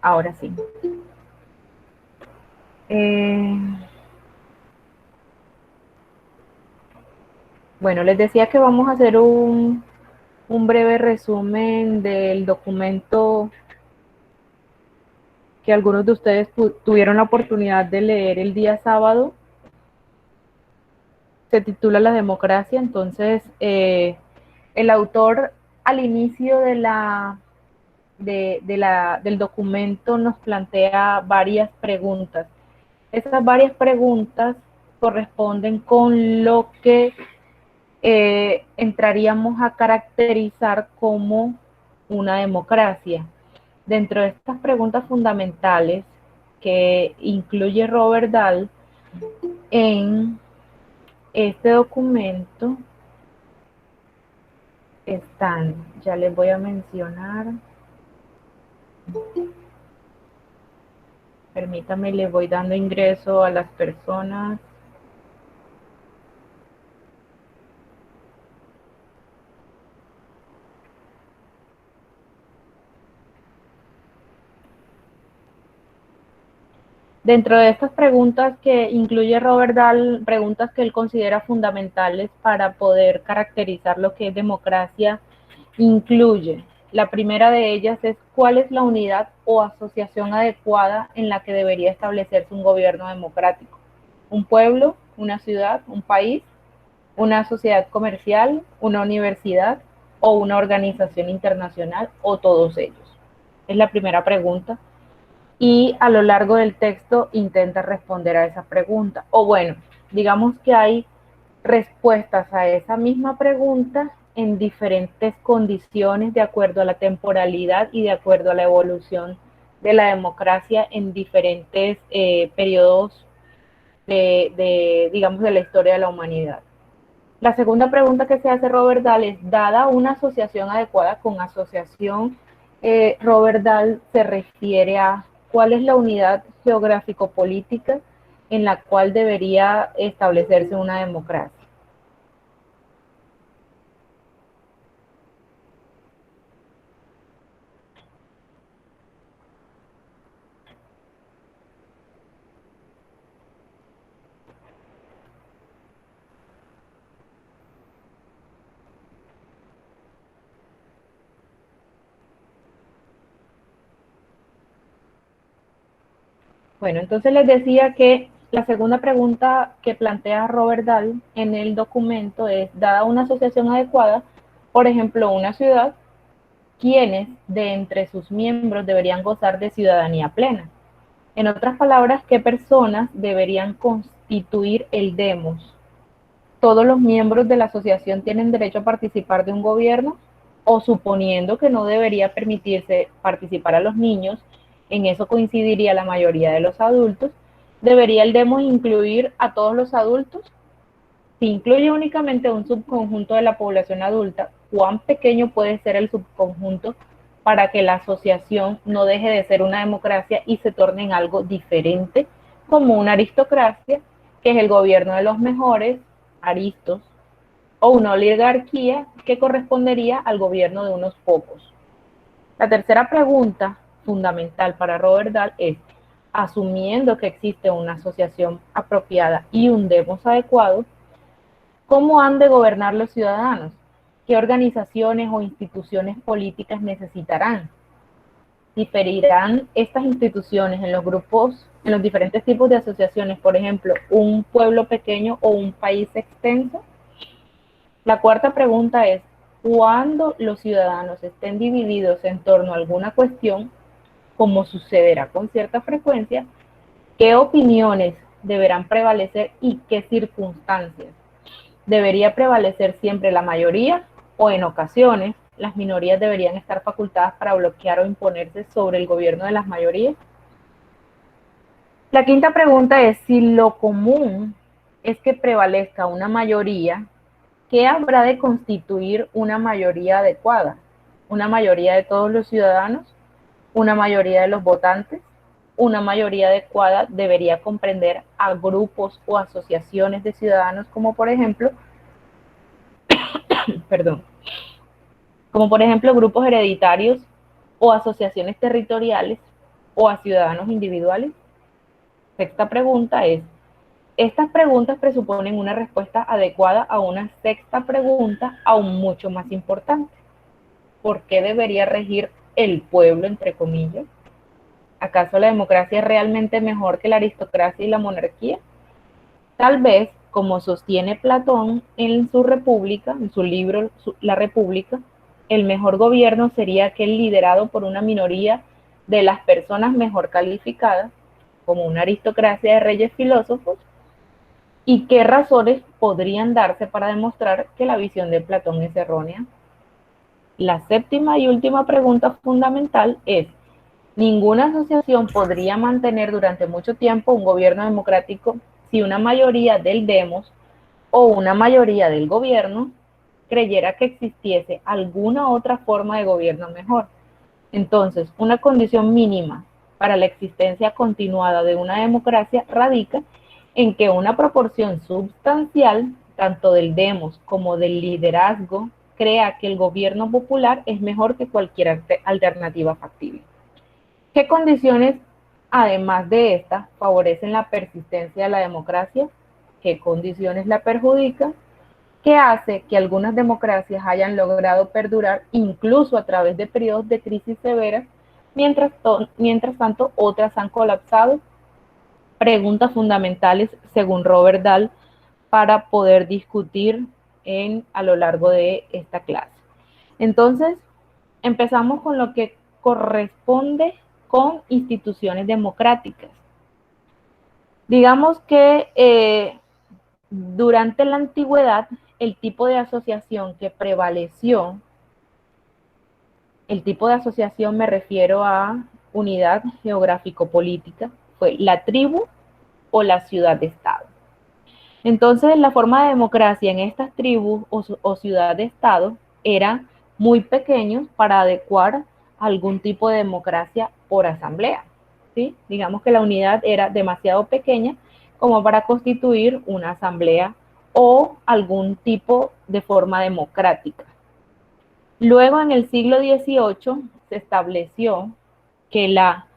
Ahora sí. Bueno, les decía que vamos a hacer un breve resumen del documento que algunos de ustedes tuvieron la oportunidad de leer el día sábado. Se titula La democracia. Entonces, el autor al inicio del documento nos plantea varias preguntas. Esas varias preguntas corresponden con lo que entraríamos a caracterizar como una democracia. Dentro de estas preguntas fundamentales que incluye Robert Dahl en este documento están, ya les voy a mencionar, permítame, le voy dando ingreso a las personas. Dentro de estas preguntas que incluye Robert Dahl, preguntas que él considera fundamentales para poder caracterizar lo que es democracia, incluye, la primera de ellas es cuál es la unidad o asociación adecuada en la que debería establecerse un gobierno democrático. Un pueblo, una ciudad, un país, una sociedad comercial, una universidad o una organización internacional o todos ellos. Es la primera pregunta y a lo largo del texto intenta responder a esa pregunta. O bueno, digamos que hay respuestas a esa misma pregunta en diferentes condiciones de acuerdo a la temporalidad y de acuerdo a la evolución de la democracia en diferentes periodos digamos, de la historia de la humanidad. La segunda pregunta que se hace Robert Dahl es, dada una asociación adecuada, con asociación, Robert Dahl se refiere a cuál es la unidad geográfico-política en la cual debería establecerse una democracia. Bueno, entonces les decía que la segunda pregunta que plantea Robert Dahl en el documento es, dada una asociación adecuada, por ejemplo, una ciudad, ¿quiénes de entre sus miembros deberían gozar de ciudadanía plena? En otras palabras, ¿qué personas deberían constituir el demos? ¿Todos los miembros de la asociación tienen derecho a participar de un gobierno? O suponiendo que no debería permitirse participar a los niños, en eso coincidiría la mayoría de los adultos, ¿debería el demos incluir a todos los adultos? Si incluye únicamente un subconjunto de la población adulta, ¿cuán pequeño puede ser el subconjunto para que la asociación no deje de ser una democracia y se torne en algo diferente, como una aristocracia, que es el gobierno de los mejores, aristos, o una oligarquía que correspondería al gobierno de unos pocos? La tercera pregunta fundamental para Robert Dahl es, asumiendo que existe una asociación apropiada y un demos adecuado, ¿cómo han de gobernar los ciudadanos? ¿Qué organizaciones o instituciones políticas necesitarán? ¿Diferirán estas instituciones en los grupos, en los diferentes tipos de asociaciones, por ejemplo, un pueblo pequeño o un país extenso? La cuarta pregunta es, cuando los ciudadanos estén divididos en torno a alguna cuestión, como sucederá con cierta frecuencia, ¿qué opiniones deberán prevalecer y qué circunstancias? ¿Debería prevalecer siempre la mayoría o en ocasiones las minorías deberían estar facultadas para bloquear o imponerse sobre el gobierno de las mayorías? La quinta pregunta es, si lo común es que prevalezca una mayoría, ¿qué habrá de constituir una mayoría adecuada? ¿Una mayoría de todos los ciudadanos? ¿Una mayoría de los votantes? Una mayoría adecuada debería comprender a grupos o asociaciones de ciudadanos como por ejemplo, perdón, como por ejemplo grupos hereditarios o asociaciones territoriales o a ciudadanos individuales? Sexta pregunta es, estas preguntas presuponen una respuesta adecuada a una sexta pregunta aún mucho más importante. ¿Por qué debería regir el pueblo, entre comillas? ¿Acaso la democracia es realmente mejor que la aristocracia y la monarquía? Tal vez, como sostiene Platón en su República, en su libro La República, el mejor gobierno sería aquel liderado por una minoría de las personas mejor calificadas, como una aristocracia de reyes filósofos, y qué razones podrían darse para demostrar que la visión de Platón es errónea. La séptima y última pregunta fundamental es, ninguna asociación podría mantener durante mucho tiempo un gobierno democrático si una mayoría del demos o una mayoría del gobierno creyera que existiese alguna otra forma de gobierno mejor. Entonces, una condición mínima para la existencia continuada de una democracia radica en que una proporción sustancial, tanto del demos como del liderazgo, crea que el gobierno popular es mejor que cualquier alternativa factible. ¿Qué condiciones, además de esta, favorecen la persistencia de la democracia? ¿Qué condiciones la perjudican? ¿Qué hace que algunas democracias hayan logrado perdurar incluso a través de periodos de crisis severas, mientras tanto otras han colapsado? Preguntas fundamentales, según Robert Dahl, para poder discutir a lo largo de esta clase. Entonces, empezamos con lo que corresponde con instituciones democráticas. Digamos que durante la antigüedad, el tipo de asociación que prevaleció, el tipo de asociación me refiero a unidad geográfico-política, fue la tribu o la ciudad-estado. Entonces, la forma de democracia en estas tribus o ciudad-estado era muy pequeños para adecuar algún tipo de democracia por asamblea. ¿Sí? Digamos que la unidad era demasiado pequeña como para constituir una asamblea o algún tipo de forma democrática. Luego, en el siglo XVIII, se estableció que la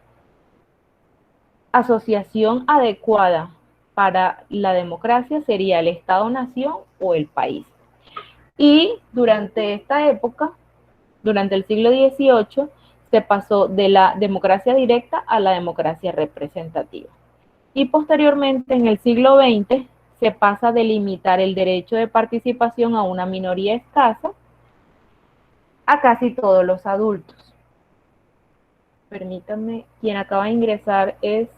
asociación adecuada para la democracia sería el Estado-nación o el país. Y durante esta época, durante el siglo XVIII, se pasó de la democracia directa a la democracia representativa. Y posteriormente, en el siglo XX, se pasa de limitar el derecho de participación a una minoría escasa a casi todos los adultos. Permítanme, quien acaba de ingresar es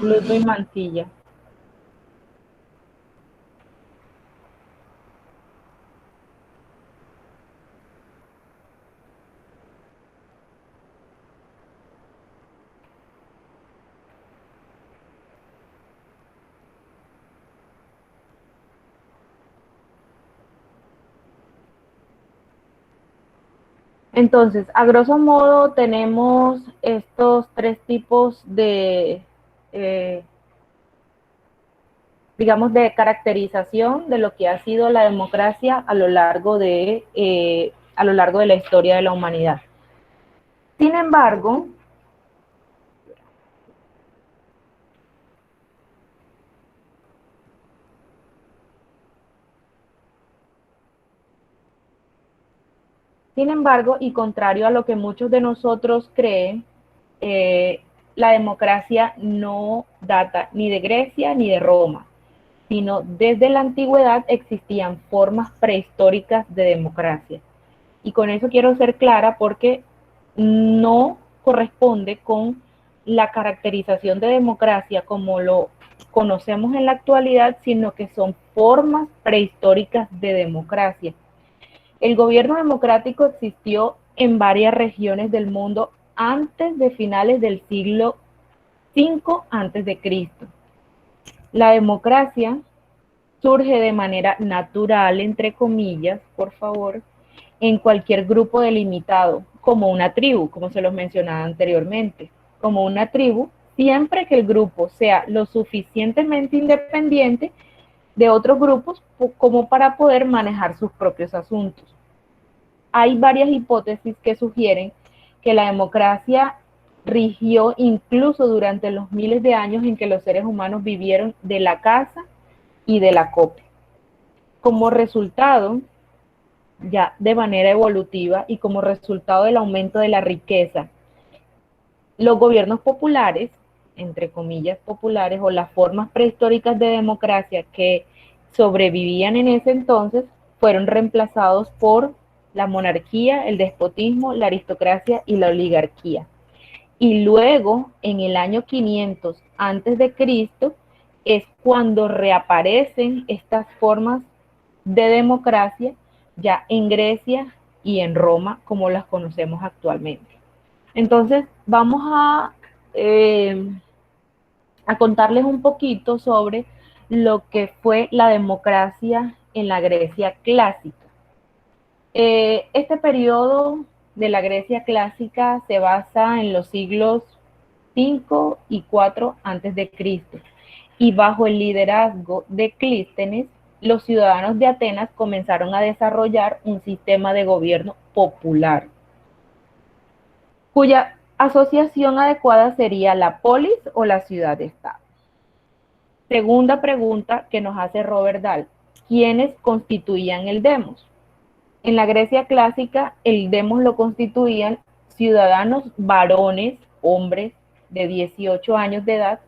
Ludwig Mantilla. Entonces, a grosso modo, tenemos estos tres tipos de, digamos, de caracterización de lo que ha sido la democracia a lo largo de la historia de la humanidad. Sin embargo, y contrario a lo que muchos de nosotros creen, la democracia no data ni de Grecia ni de Roma, sino desde la antigüedad existían formas prehistóricas de democracia. Y con eso quiero ser clara porque no corresponde con la caracterización de democracia como lo conocemos en la actualidad, sino que son formas prehistóricas de democracia. El gobierno democrático existió en varias regiones del mundo antes de finales del siglo V antes de Cristo. La democracia surge de manera natural, entre comillas, por favor, en cualquier grupo delimitado, como una tribu, como se los mencionaba anteriormente, como una tribu, siempre que el grupo sea lo suficientemente independiente de otros grupos como para poder manejar sus propios asuntos. Hay varias hipótesis que sugieren que la democracia rigió incluso durante los miles de años en que los seres humanos vivieron de la caza y de la copia. Como resultado, ya de manera evolutiva y como resultado del aumento de la riqueza, los gobiernos populares, entre comillas populares, o las formas prehistóricas de democracia que sobrevivían en ese entonces, fueron reemplazados por la monarquía, el despotismo, la aristocracia y la oligarquía. Y luego, en el año 500 antes de Cristo, es cuando reaparecen estas formas de democracia ya en Grecia y en Roma como las conocemos actualmente. Entonces, vamos a contarles un poquito sobre lo que fue la democracia en la Grecia clásica. Este periodo de la Grecia clásica se basa en los siglos 5 y 4 antes de Cristo, y bajo el liderazgo de Clístenes, los ciudadanos de Atenas comenzaron a desarrollar un sistema de gobierno popular, cuya asociación adecuada sería la polis o la ciudad-estado. Segunda pregunta que nos hace Robert Dahl: ¿quiénes constituían el demos? En la Grecia clásica, el demos lo constituían ciudadanos varones, hombres de 18 años de edad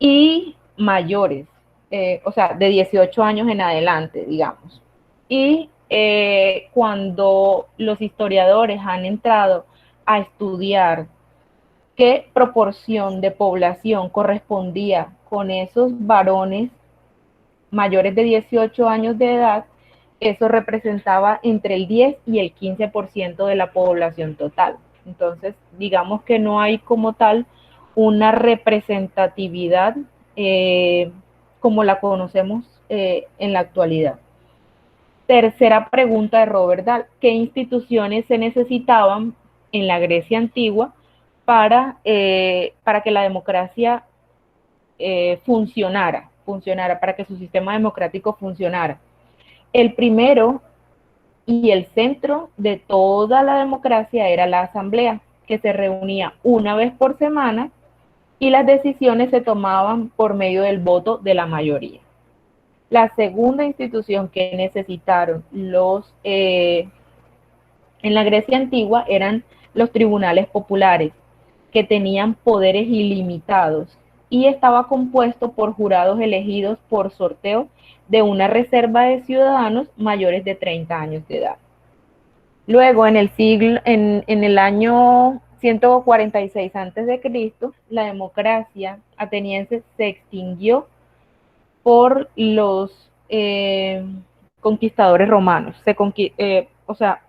y mayores, o sea, de 18 años en adelante, digamos. Y cuando los historiadores han entrado a estudiar qué proporción de población correspondía con esos varones mayores de 18 años de edad, eso representaba entre el 10 y el 15% de la población total. Entonces, digamos que no hay como tal una representatividad como la conocemos en la actualidad. Tercera pregunta de Robert Dahl: ¿qué instituciones se necesitaban en la Grecia antigua para que la democracia funcionara, para que su sistema democrático funcionara? El primero y el centro de toda la democracia era la asamblea, que se reunía una vez por semana y las decisiones se tomaban por medio del voto de la mayoría. La segunda institución que necesitaron en la Grecia antigua eran los tribunales populares, que tenían poderes ilimitados y estaba compuesto por jurados elegidos por sorteo de una reserva de ciudadanos mayores de 30 años de edad. Luego, en el año 146 a.C., la democracia ateniense se extinguió por los conquistadores romanos. O sea,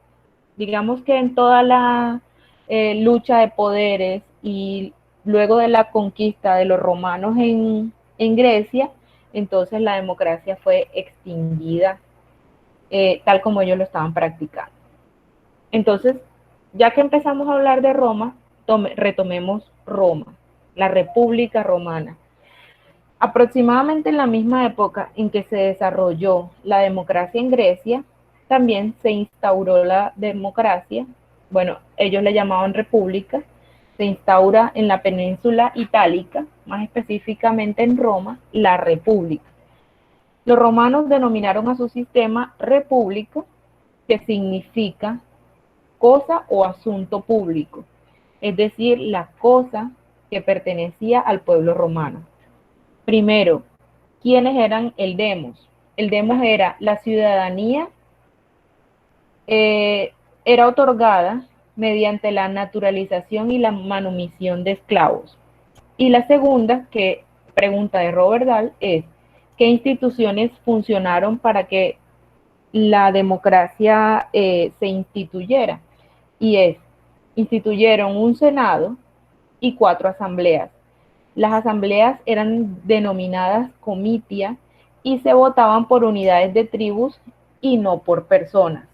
digamos que en toda la lucha de poderes y luego de la conquista de los romanos en Grecia, entonces la democracia fue extinguida tal como ellos lo estaban practicando. Entonces, ya que empezamos a hablar de Roma, retomemos Roma, la República Romana. Aproximadamente en la misma época en que se desarrolló la democracia en Grecia, también se instauró la democracia, bueno, ellos le llamaban república, se instaura en la península itálica, más específicamente en Roma, la república. Los romanos denominaron a su sistema república, que significa cosa o asunto público, es decir, la cosa que pertenecía al pueblo romano. Primero, ¿quiénes eran el demos? El demos era la ciudadanía, era otorgada mediante la naturalización y la manumisión de esclavos. Y la segunda, que pregunta de Robert Dahl, es ¿qué instituciones funcionaron para que la democracia se instituyera? Y instituyeron un senado y 4 asambleas. Las asambleas eran denominadas comitia y se votaban por unidades de tribus y no por personas.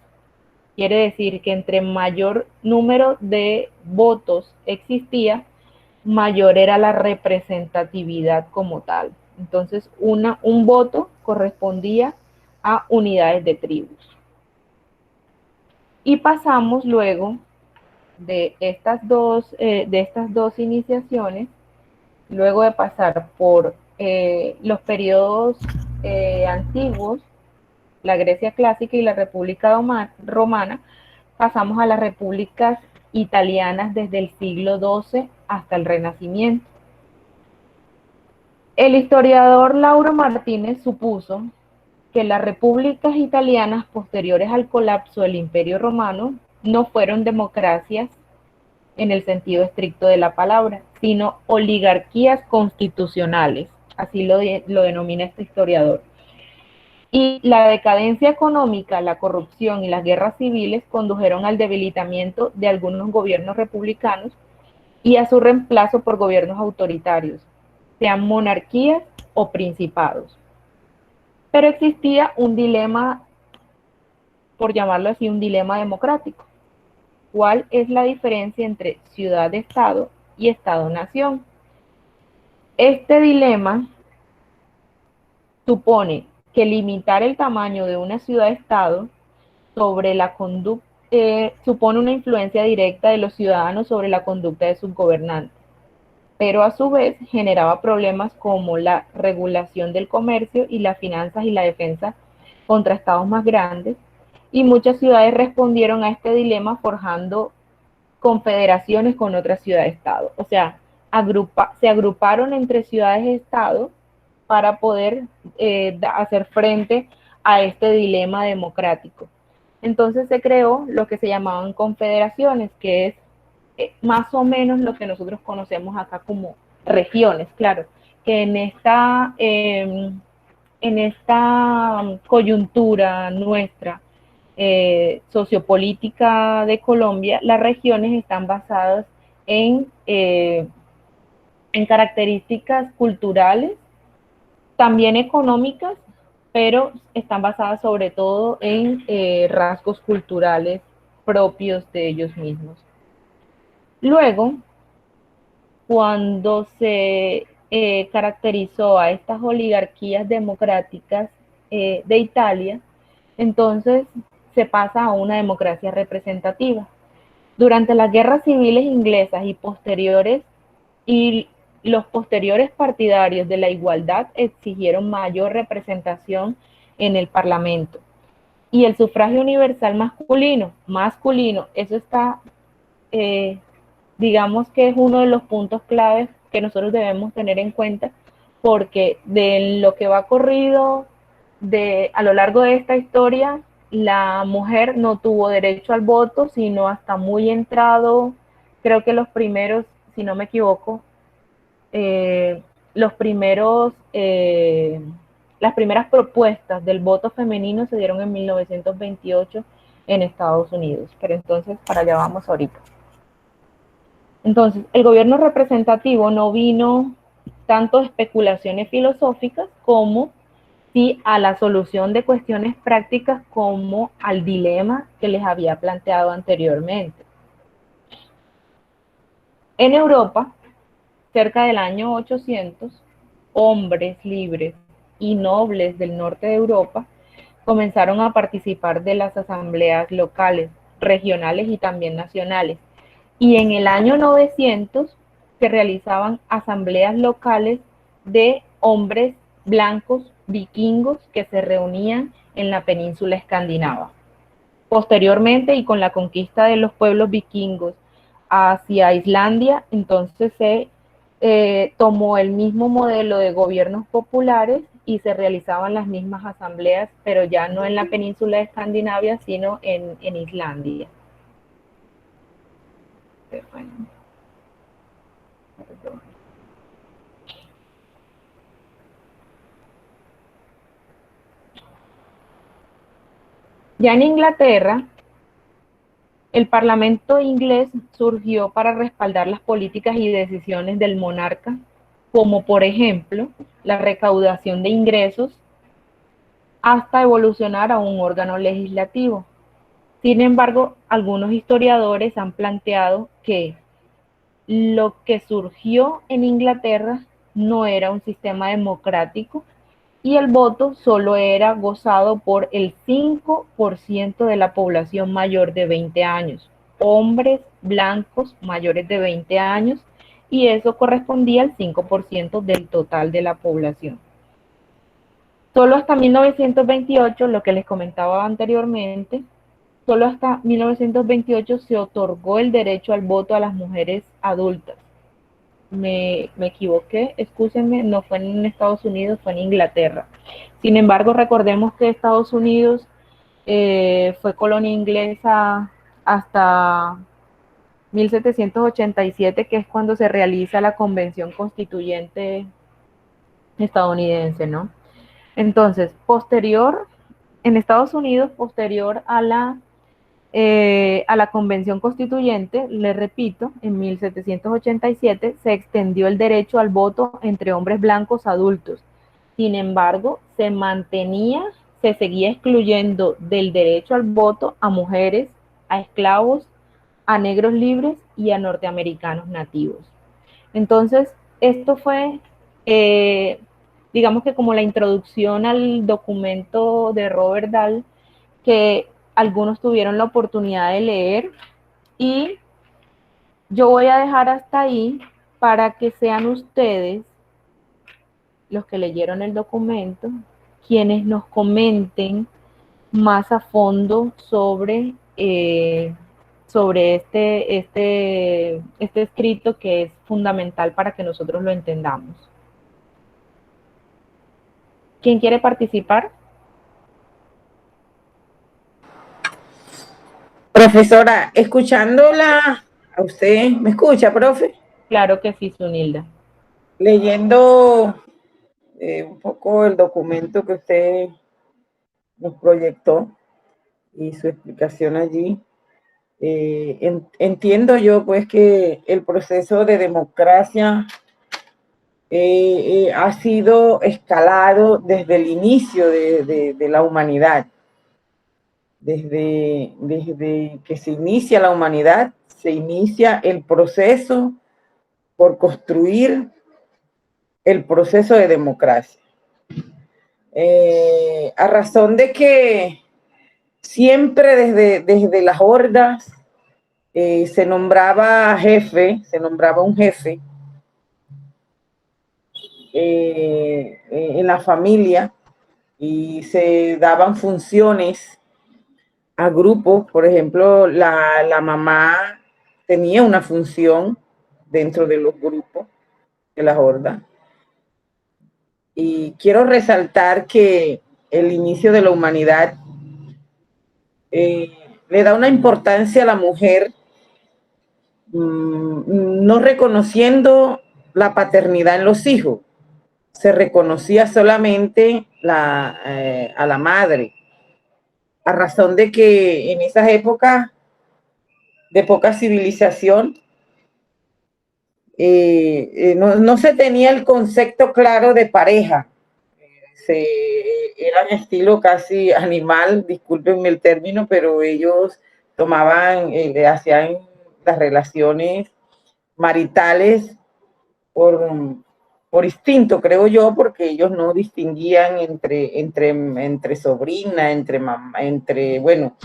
Quiere decir que entre mayor número de votos existía, mayor era la representatividad como tal. Entonces, un voto correspondía a unidades de tribus. Y pasamos luego de estas dos iniciaciones, luego de pasar por los periodos antiguos, la Grecia clásica y la República Romana, pasamos a las repúblicas italianas desde el siglo XII hasta el Renacimiento. El historiador Lauro Martínez supuso que las repúblicas italianas posteriores al colapso del Imperio Romano no fueron democracias en el sentido estricto de la palabra, sino oligarquías constitucionales, así lo denomina este historiador. Y la decadencia económica, la corrupción y las guerras civiles condujeron al debilitamiento de algunos gobiernos republicanos y a su reemplazo por gobiernos autoritarios, sean monarquías o principados. Pero existía un dilema, por llamarlo así, un dilema democrático. ¿Cuál es la diferencia entre ciudad-estado y estado-nación? Este dilema supone que limitar el tamaño de una ciudad-estado sobre la conducta supone una influencia directa de los ciudadanos sobre la conducta de sus gobernantes, pero a su vez generaba problemas como la regulación del comercio y las finanzas y la defensa contra estados más grandes, y muchas ciudades respondieron a este dilema forjando confederaciones con otras ciudades-estado. O sea, se agruparon entre ciudades-estado para poder hacer frente a este dilema democrático. Entonces se creó lo que se llamaban confederaciones, que es más o menos lo que nosotros conocemos acá como regiones, claro, que en esta coyuntura nuestra sociopolítica de Colombia, las regiones están basadas en características culturales, también económicas, pero están basadas sobre todo en rasgos culturales propios de ellos mismos. Luego, cuando se caracterizó a estas oligarquías democráticas de Italia, entonces se pasa a una democracia representativa. Durante las guerras civiles inglesas y los posteriores partidarios de la igualdad exigieron mayor representación en el Parlamento. Y el sufragio universal masculino, eso está, digamos que es uno de los puntos claves que nosotros debemos tener en cuenta, porque de lo que va corrido a lo largo de esta historia, la mujer no tuvo derecho al voto, sino hasta muy entrado, creo que los primeros, si no me equivoco, los primeros, las primeras propuestas del voto femenino se dieron en 1928 en Estados Unidos, pero entonces para allá vamos ahorita. Entonces, el gobierno representativo no vino tanto de especulaciones filosóficas como sí a la solución de cuestiones prácticas como al dilema que les había planteado anteriormente. En Europa, cerca del año 800, hombres libres y nobles del norte de Europa comenzaron a participar de las asambleas locales, regionales y también nacionales. Y en el año 900 se realizaban asambleas locales de hombres blancos vikingos que se reunían en la península escandinava. Posteriormente, y con la conquista de los pueblos vikingos hacia Islandia, entonces se tomó el mismo modelo de gobiernos populares y se realizaban las mismas asambleas, pero ya no en la península de Escandinavia, sino en Islandia. Ya en Inglaterra, el Parlamento inglés surgió para respaldar las políticas y decisiones del monarca, como por ejemplo la recaudación de ingresos, hasta evolucionar a un órgano legislativo. Sin embargo, algunos historiadores han planteado que lo que surgió en Inglaterra no era un sistema democrático y el voto solo era gozado por el 5% de la población mayor de 20 años, hombres blancos mayores de 20 años, y eso correspondía al 5% del total de la población. Solo hasta 1928, lo que les comentaba anteriormente, solo hasta 1928 se otorgó el derecho al voto a las mujeres adultas. Me equivoqué, escúchenme, no fue en Estados Unidos, fue en Inglaterra. Sin embargo, recordemos que Estados Unidos fue colonia inglesa hasta 1787, que es cuando se realiza la Convención Constituyente estadounidense, ¿no? Entonces, en Estados Unidos, posterior a la Convención Constituyente, le repito, en 1787 se extendió el derecho al voto entre hombres blancos adultos. Sin embargo, se seguía excluyendo del derecho al voto a mujeres, a esclavos, a negros libres y a norteamericanos nativos. Entonces, esto fue, eh, digamos que como la introducción al documento de Robert Dahl, que algunos tuvieron la oportunidad de leer, y yo voy a dejar hasta ahí para que sean ustedes, los que leyeron el documento, quienes nos comenten más a fondo sobre este escrito, que es fundamental para que nosotros lo entendamos. ¿Quién quiere participar? Profesora, escuchándola a usted, ¿me escucha, profe? Claro que sí, Sunilda. Leyendo un poco el documento que usted nos proyectó y su explicación allí, entiendo yo pues que el proceso de democracia ha sido escalado desde el inicio de la humanidad. Desde que se inicia la humanidad, se inicia el proceso por construir el proceso de democracia. A razón de que siempre desde las hordas se nombraba un jefe en la familia, y se daban funciones a grupos. Por ejemplo, la mamá tenía una función dentro de los grupos de la horda. Y quiero resaltar que el inicio de la humanidad le da una importancia a la mujer, no reconociendo la paternidad en los hijos. Se reconocía solamente a la madre, a razón de que en esas épocas de poca civilización no se tenía el concepto claro de pareja. Eran estilo casi animal, discúlpenme el término, pero ellos hacían las relaciones maritales por instinto, creo yo, porque ellos no distinguían entre sobrina, entre mamá, bueno,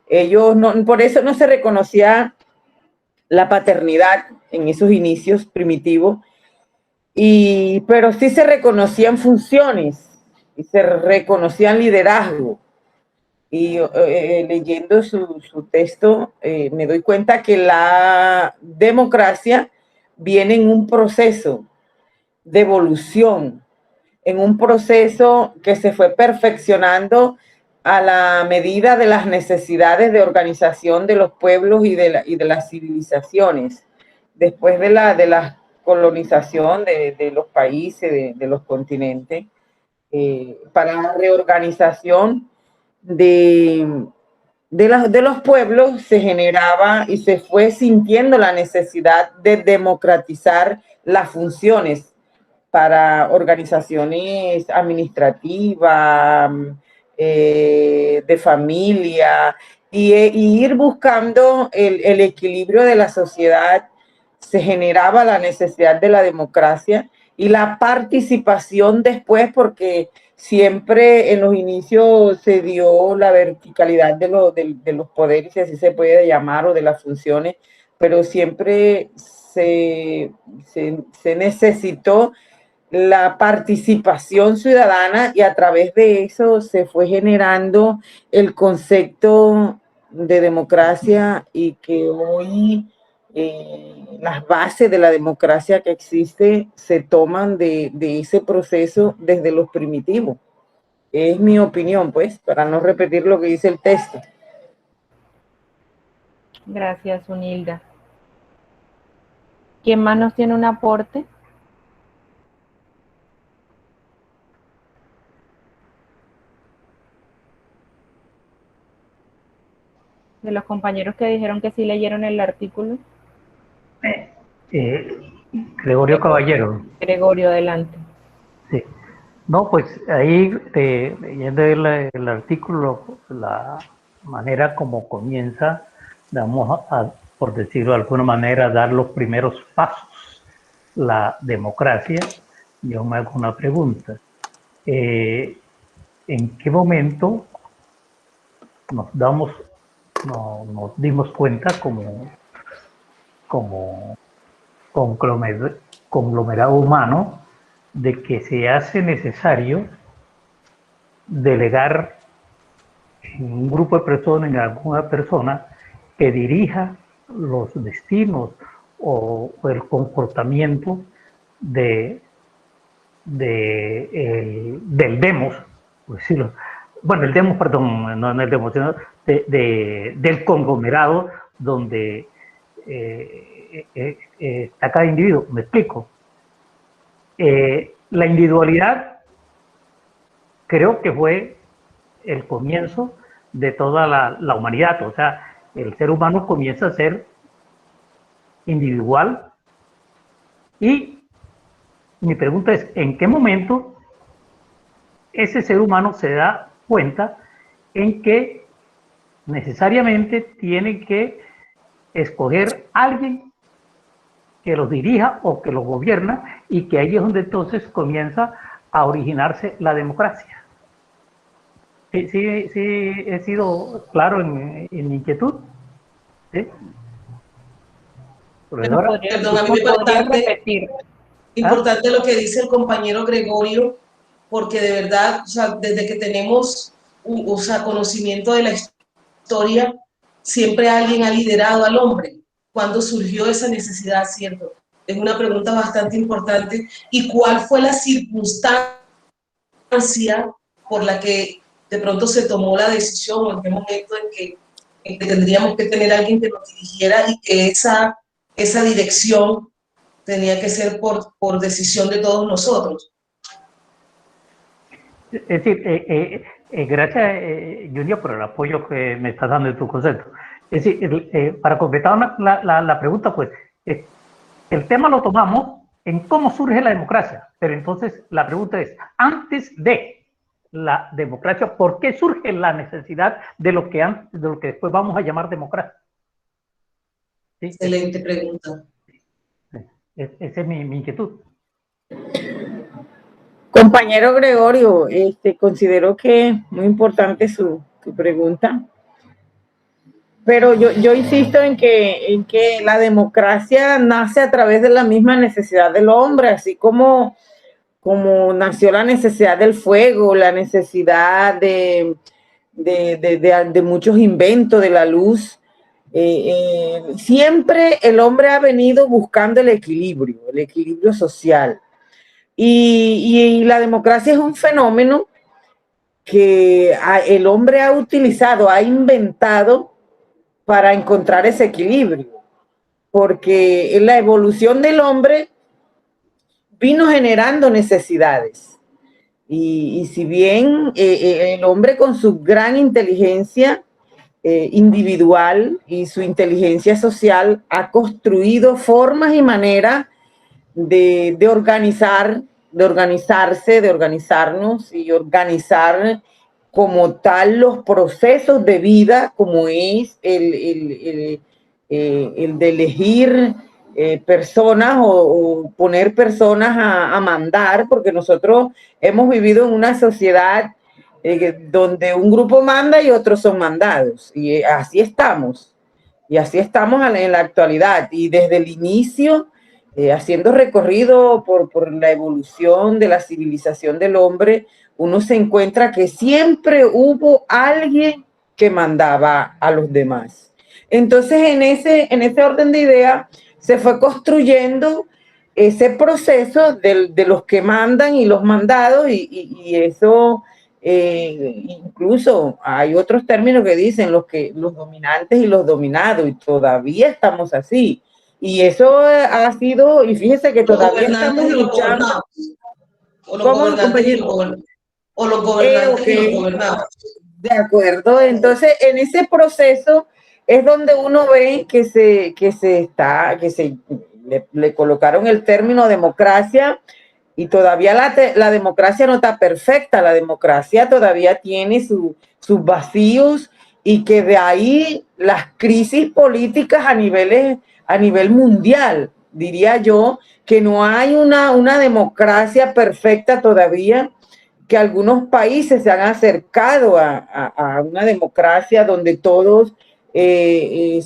ellos no, por eso no se reconocía la paternidad en esos inicios primitivos, pero sí se reconocían funciones y se reconocían liderazgo. Y leyendo su texto me doy cuenta que la democracia viene en un proceso de evolución, en un proceso que se fue perfeccionando a la medida de las necesidades de organización de los pueblos y de las civilizaciones, después de la colonización de los países, de los continentes, para la reorganización de los pueblos. Se generaba y se fue sintiendo la necesidad de democratizar las funciones para organizaciones administrativas, de familia, y ir buscando el equilibrio de la sociedad, se generaba la necesidad de la democracia y la participación después, porque siempre en los inicios se dio la verticalidad de los poderes, si así se puede llamar, o de las funciones, pero siempre se necesitó la participación ciudadana, y a través de eso se fue generando el concepto de democracia, y que hoy las bases de la democracia que existe se toman de ese proceso desde los primitivos. Es mi opinión, pues, para no repetir lo que dice el texto. Gracias, Unilda. ¿Quién más nos tiene un aporte? De los compañeros que dijeron que sí leyeron el artículo. Gregorio Caballero. Gregorio, adelante. Sí. No, pues ahí leyendo el artículo, la manera como comienza, vamos por decirlo de alguna manera, dar los primeros pasos, la democracia. Yo me hago una pregunta. ¿En qué momento nos dimos cuenta como conglomerado humano de que se hace necesario delegar en un grupo de personas, en alguna persona, que dirija los destinos o el comportamiento del demos, por decirlo? Bueno, el demos, perdón, no el demos, sino del conglomerado donde está cada individuo. Me explico. La individualidad creo que fue el comienzo de toda la humanidad. O sea, el ser humano comienza a ser individual, y mi pregunta es, ¿en qué momento ese ser humano se da cuenta en que necesariamente tiene que escoger a alguien que los dirija o que los gobierna, y que ahí es donde entonces comienza a originarse la democracia? Sí, he sido claro en mi inquietud. ¿Sí? Perdón, a mí me parece importante lo que dice el compañero Gregorio, porque de verdad, o sea, desde que tenemos conocimiento de la historia, siempre alguien ha liderado al hombre. ¿Cuándo surgió esa necesidad, cierto? Es una pregunta bastante importante. ¿Y cuál fue la circunstancia por la que de pronto se tomó la decisión, o en qué momento en que tendríamos que tener a alguien que nos dirigiera, y que esa dirección tenía que ser por decisión de todos nosotros? Es decir, gracias, Junior, por el apoyo que me estás dando en tu concepto. Es decir, para completar la pregunta, pues, el tema lo tomamos en cómo surge la democracia, pero entonces la pregunta es, antes de la democracia, ¿por qué surge la necesidad de lo que después vamos a llamar democracia? ¿Sí? Excelente pregunta. Esa es mi inquietud. Compañero Gregorio, considero que es muy importante su pregunta, pero yo insisto en que la democracia nace a través de la misma necesidad del hombre, así como nació la necesidad del fuego, la necesidad de muchos inventos, de la luz. Siempre el hombre ha venido buscando el equilibrio social. Y la democracia es un fenómeno que el hombre ha utilizado, ha inventado para encontrar ese equilibrio, porque en la evolución del hombre vino generando necesidades. Y si bien el hombre, con su gran inteligencia individual y su inteligencia social, ha construido formas y maneras de organizarse, de organizarnos y organizar como tal los procesos de vida, como es el de elegir personas o poner personas a mandar, porque nosotros hemos vivido en una sociedad donde un grupo manda y otros son mandados, y así estamos. Y así estamos en la actualidad. Y desde el inicio, haciendo recorrido por la evolución de la civilización del hombre, uno se encuentra que siempre hubo alguien que mandaba a los demás. Entonces, en ese orden de ideas, se fue construyendo ese proceso de los que mandan y los mandados, y eso incluso hay otros términos que dicen los dominantes y los dominados, y todavía estamos así. Y eso ha sido, y fíjese que todavía estamos luchando. O los gobernantes y los gobernados. O los gobernantes y los gobernados. De acuerdo. Entonces, en ese proceso es donde uno ve que le colocaron el término democracia, y todavía la democracia no está perfecta, la democracia todavía tiene sus vacíos, y que de ahí las crisis políticas a nivel mundial, diría yo, que no hay una democracia perfecta todavía, que algunos países se han acercado a una democracia donde todos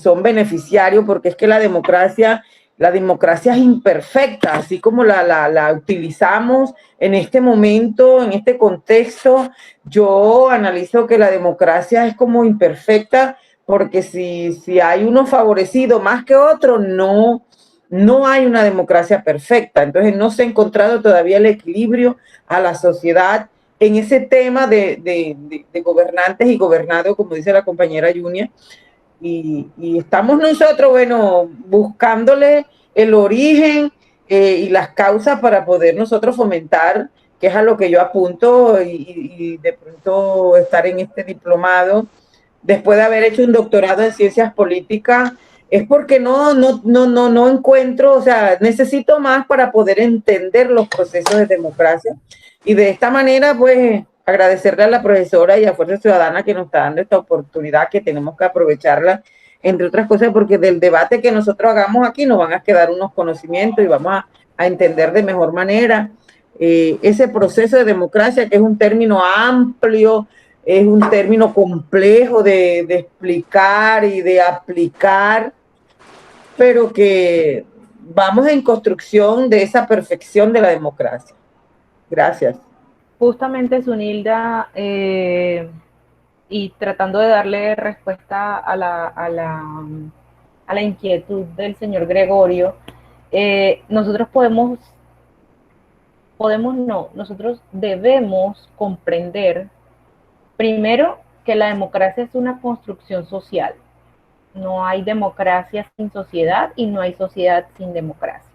son beneficiarios, porque es que la democracia es imperfecta, así como la utilizamos en este momento, en este contexto. Yo analizo que la democracia es como imperfecta, porque si hay uno favorecido más que otro, no hay una democracia perfecta. Entonces no se ha encontrado todavía el equilibrio a la sociedad en ese tema de gobernantes y gobernados, como dice la compañera Junia. Y estamos nosotros, bueno, buscándole el origen y las causas para poder nosotros fomentar, que es a lo que yo apunto, y de pronto estar en este diplomado, después de haber hecho un doctorado en ciencias políticas, es porque no encuentro, o sea, necesito más para poder entender los procesos de democracia. Y de esta manera, pues, agradecerle a la profesora y a Fuerza Ciudadana que nos está dando esta oportunidad, que tenemos que aprovecharla, entre otras cosas, porque del debate que nosotros hagamos aquí nos van a quedar unos conocimientos y vamos a entender de mejor manera ese proceso de democracia, que es un término amplio, es un término complejo de explicar y de aplicar, pero que vamos en construcción de esa perfección de la democracia. Gracias. Justamente, Zunilda, y tratando de darle respuesta a la inquietud del señor Gregorio, nosotros nosotros debemos comprender primero que la democracia es una construcción social. No hay democracia sin sociedad y no hay sociedad sin democracia.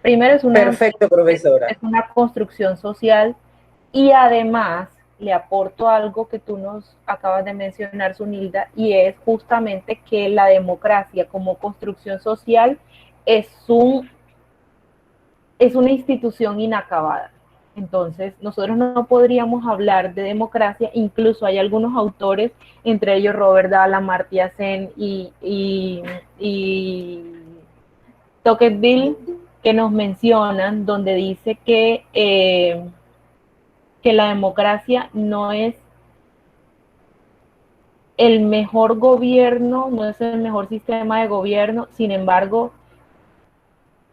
Primero es Perfecto, profesora. Es una construcción social, y además le aporto algo que tú nos acabas de mencionar, Zunilda, y es justamente que la democracia como construcción social es una institución inacabada. Entonces, nosotros no podríamos hablar de democracia, incluso hay algunos autores, entre ellos Robert Dahl, Amartya Sen y Tocqueville, que nos mencionan, donde dice que la democracia no es el mejor gobierno, no es el mejor sistema de gobierno, sin embargo,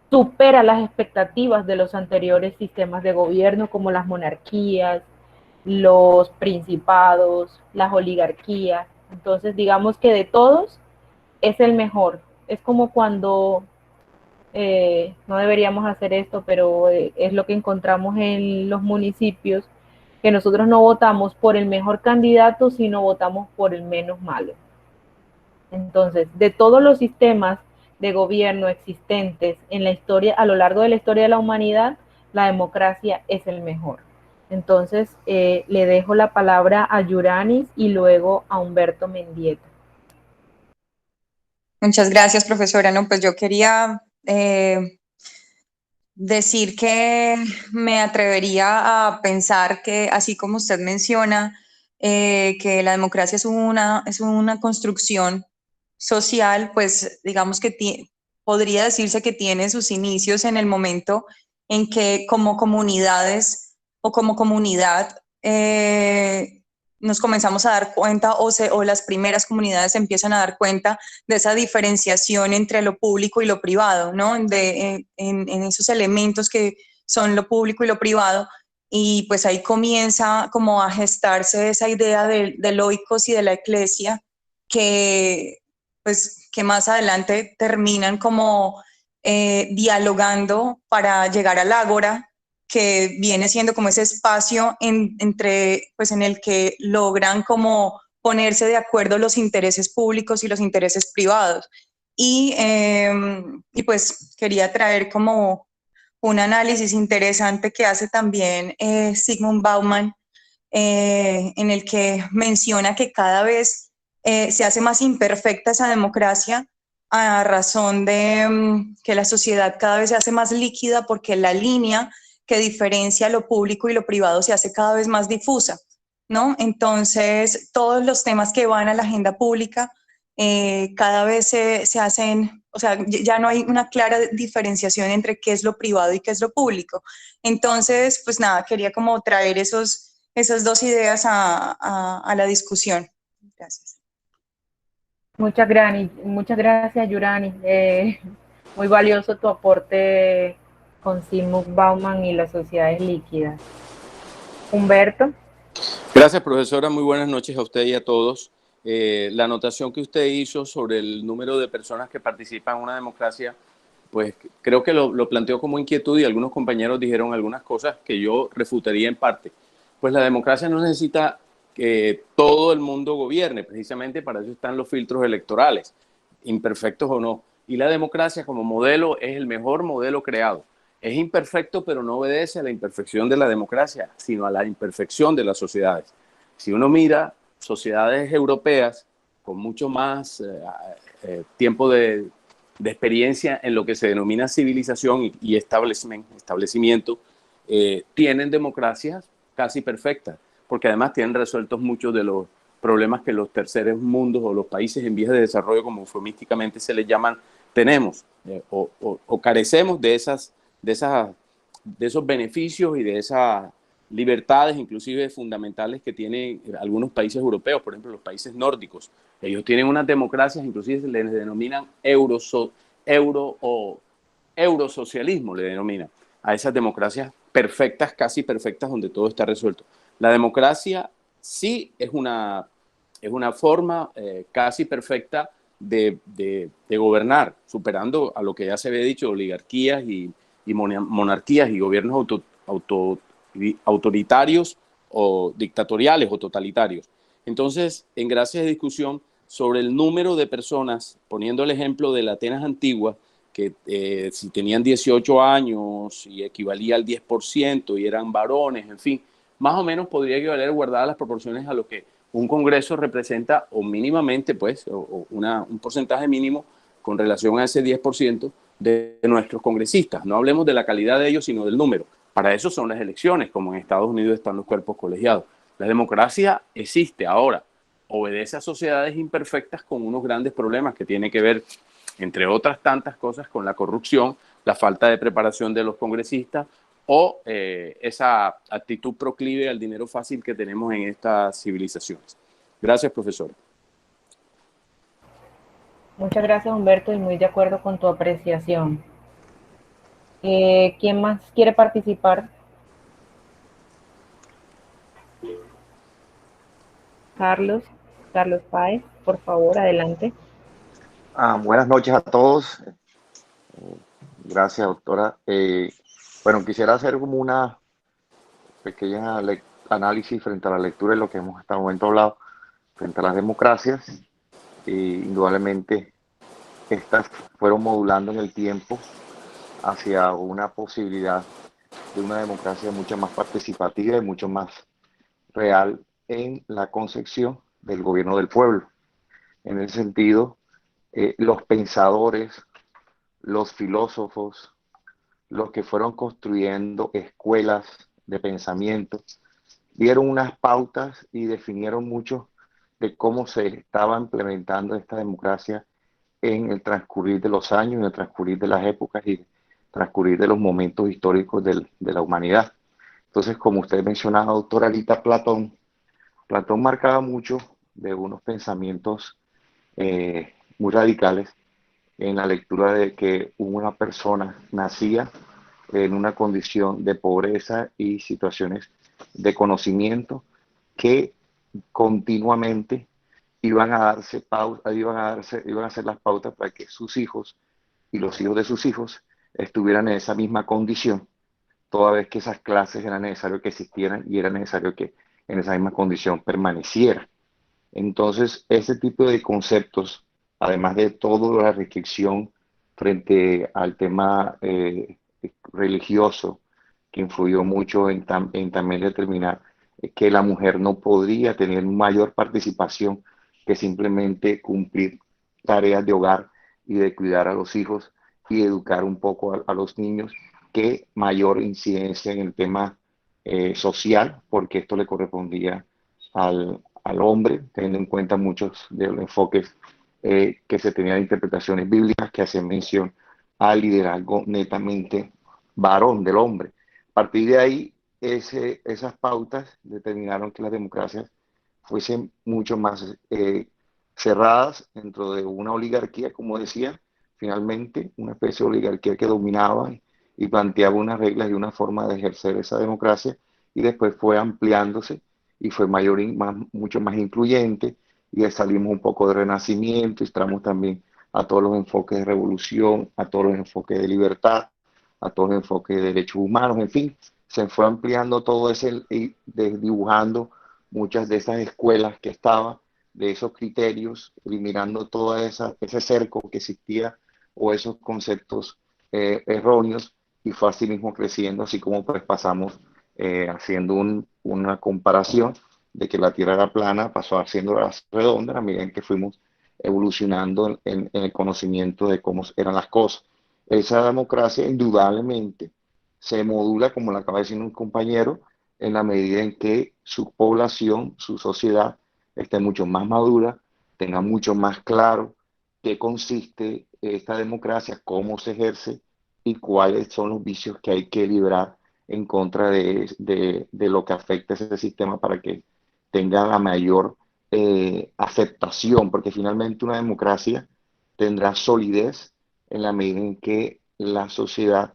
supera las expectativas de los anteriores sistemas de gobierno, como las monarquías, los principados, las oligarquías. Entonces, digamos que de todos es el mejor. Es como cuando, no deberíamos hacer esto, pero es lo que encontramos en los municipios, que nosotros no votamos por el mejor candidato, sino votamos por el menos malo. Entonces, de todos los sistemas de gobierno existentes en la historia, a lo largo de la historia de la humanidad, la democracia es el mejor. Entonces, le dejo la palabra a Yuranis y luego a Humberto Mendieta. Muchas gracias, profesora. No, pues yo quería decir que me atrevería a pensar que, así como usted menciona, que la democracia es una construcción social, pues digamos que podría decirse que tiene sus inicios en el momento en que como comunidades o como comunidad nos comenzamos a dar cuenta o las primeras comunidades empiezan a dar cuenta de esa diferenciación entre lo público y lo privado, ¿no? En esos elementos que son lo público y lo privado, y pues ahí comienza como a gestarse esa idea del oikos y de la eclesia que pues que más adelante terminan como dialogando para llegar al ágora, que viene siendo como ese espacio pues en el que logran como ponerse de acuerdo los intereses públicos y los intereses privados. Y pues quería traer como un análisis interesante que hace también Zygmunt Bauman, en el que menciona que cada vez se hace más imperfecta esa democracia a razón de que la sociedad cada vez se hace más líquida porque la línea que diferencia lo público y lo privado se hace cada vez más difusa, ¿no? Entonces, todos los temas que van a la agenda pública cada vez se hacen, o sea, ya no hay una clara diferenciación entre qué es lo privado y qué es lo público. Entonces, pues nada, quería como traer esas dos ideas a la discusión. Gracias. Muchas gracias, Yurani. Muy valioso tu aporte con Zygmunt Bauman y las sociedades líquidas. Humberto. Gracias, profesora. Muy buenas noches a usted y a todos. La anotación que usted hizo sobre el número de personas que participan en una democracia, pues creo que lo planteó como inquietud y algunos compañeros dijeron algunas cosas que yo refutaría en parte. Pues la democracia no necesita que todo el mundo gobierne, precisamente para eso están los filtros electorales, imperfectos o no. Y la democracia como modelo es el mejor modelo creado. Es imperfecto, pero no obedece a la imperfección de la democracia, sino a la imperfección de las sociedades. Si uno mira sociedades europeas con mucho más tiempo de experiencia en lo que se denomina civilización y establecimiento, tienen democracias casi perfectas, porque además tienen resueltos muchos de los problemas que los terceros mundos o los países en vías de desarrollo, como eufemísticamente se les llaman, tenemos o carecemos de esos beneficios y de esas libertades, inclusive fundamentales, que tienen algunos países europeos, por ejemplo, los países nórdicos. Ellos tienen unas democracias, inclusive se les denominan eurosocialismo, le denominan a esas democracias perfectas, casi perfectas, donde todo está resuelto. La democracia sí es una forma casi perfecta de gobernar, superando a lo que ya se había dicho, oligarquías y monarquías y gobiernos autoritarios o dictatoriales o totalitarios. Entonces, en gracia de discusión sobre el número de personas, poniendo el ejemplo de la Atenas antigua, que si tenían 18 años y equivalía al 10% y eran varones, en fin, más o menos podría equivaler, guardadas las proporciones, a lo que un congreso representa, o mínimamente, pues, un porcentaje mínimo con relación a ese 10% de nuestros congresistas. No hablemos de la calidad de ellos, sino del número. Para eso son las elecciones, como en Estados Unidos están los cuerpos colegiados. La democracia existe ahora, obedece a sociedades imperfectas con unos grandes problemas que tienen que ver, entre otras tantas cosas, con la corrupción, la falta de preparación de los congresistas o esa actitud proclive al dinero fácil que tenemos en estas civilizaciones. Gracias, profesor. Muchas gracias, Humberto, y muy de acuerdo con tu apreciación. ¿Quién más quiere participar? Carlos Páez, por favor, adelante. Buenas noches a todos. Gracias, doctora. Bueno, quisiera hacer como una pequeña análisis frente a la lectura de lo que hemos hasta el momento hablado, frente a las democracias. Indudablemente, estas fueron modulando en el tiempo hacia una posibilidad de una democracia mucho más participativa y mucho más real en la concepción del gobierno del pueblo. En ese sentido, los pensadores, los filósofos, los que fueron construyendo escuelas de pensamiento, dieron unas pautas y definieron mucho de cómo se estaba implementando esta democracia en el transcurrir de los años, en el transcurrir de las épocas y transcurrir de los momentos históricos de la humanidad. Entonces, como usted mencionaba, doctora Alita, Platón marcaba mucho de unos pensamientos muy radicales en la lectura de que una persona nacía en una condición de pobreza y situaciones de conocimiento que continuamente iban a hacer las pautas para que sus hijos y los hijos de sus hijos estuvieran en esa misma condición, toda vez que esas clases era necesario que existieran y era necesario que en esa misma condición permaneciera. Entonces, ese tipo de conceptos, además de toda la restricción frente al tema religioso, que influyó mucho en también determinar que la mujer no podría tener mayor participación que simplemente cumplir tareas de hogar y de cuidar a los hijos y educar un poco a los niños, que mayor incidencia en el tema social, porque esto le correspondía al hombre, teniendo en cuenta muchos de los enfoques que se tenían de interpretaciones bíblicas que hacen mención al liderazgo netamente varón del hombre. A partir de ahí, esas pautas determinaron que las democracias fuesen mucho más cerradas dentro de una oligarquía, como decía, finalmente una especie de oligarquía que dominaba y planteaba unas reglas y una forma de ejercer esa democracia, y después fue ampliándose y fue mucho más incluyente, y salimos un poco de renacimiento y entramos también a todos los enfoques de revolución, a todos los enfoques de libertad, a todos los enfoques de derechos humanos, en fin, se fue ampliando todo ese y dibujando muchas de esas escuelas que estaban, de esos criterios, eliminando todo ese cerco que existía o esos conceptos erróneos, y fue así mismo creciendo, así como pues pasamos haciendo una comparación de que la Tierra era plana, pasó haciendo redonda a medida en que fuimos evolucionando en el conocimiento de cómo eran las cosas. Esa democracia indudablemente se modula, como lo acaba de decir un compañero, en la medida en que su población, su sociedad, esté mucho más madura, tenga mucho más claro qué consiste esta democracia, cómo se ejerce y cuáles son los vicios que hay que librar en contra de lo que afecta a ese sistema para que tenga la mayor aceptación, porque finalmente una democracia tendrá solidez en la medida en que la sociedad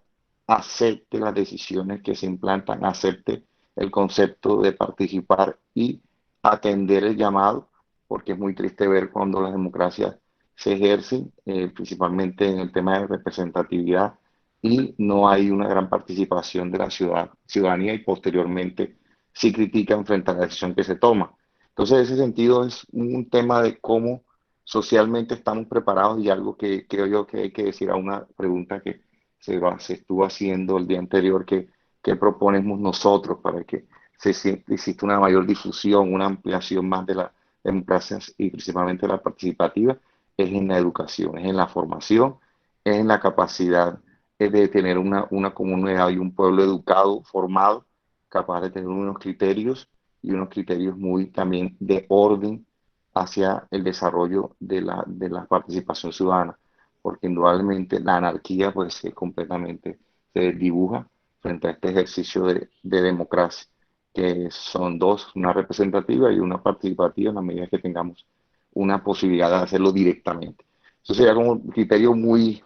acepte las decisiones que se implantan, acepte el concepto de participar y atender el llamado, porque es muy triste ver cuando las democracias se ejercen, principalmente en el tema de representatividad, y no hay una gran participación de la ciudadanía, y posteriormente sí critican frente a la decisión que se toma. Entonces, en ese sentido es un tema de cómo socialmente estamos preparados, y algo que creo yo que hay que decir a una pregunta que se estuvo haciendo el día anterior, que proponemos nosotros para que exista una mayor difusión, una ampliación más de las democracias y principalmente la participativa, es en la educación, es en la formación, es en la capacidad de tener una comunidad y un pueblo educado, formado, capaz de tener unos criterios y unos criterios muy también de orden hacia el desarrollo de la participación ciudadana, porque indudablemente la anarquía pues completamente se dibuja frente a este ejercicio de democracia, que son dos, una representativa y una participativa, en la medida que tengamos una posibilidad de hacerlo directamente. Eso sería como un criterio muy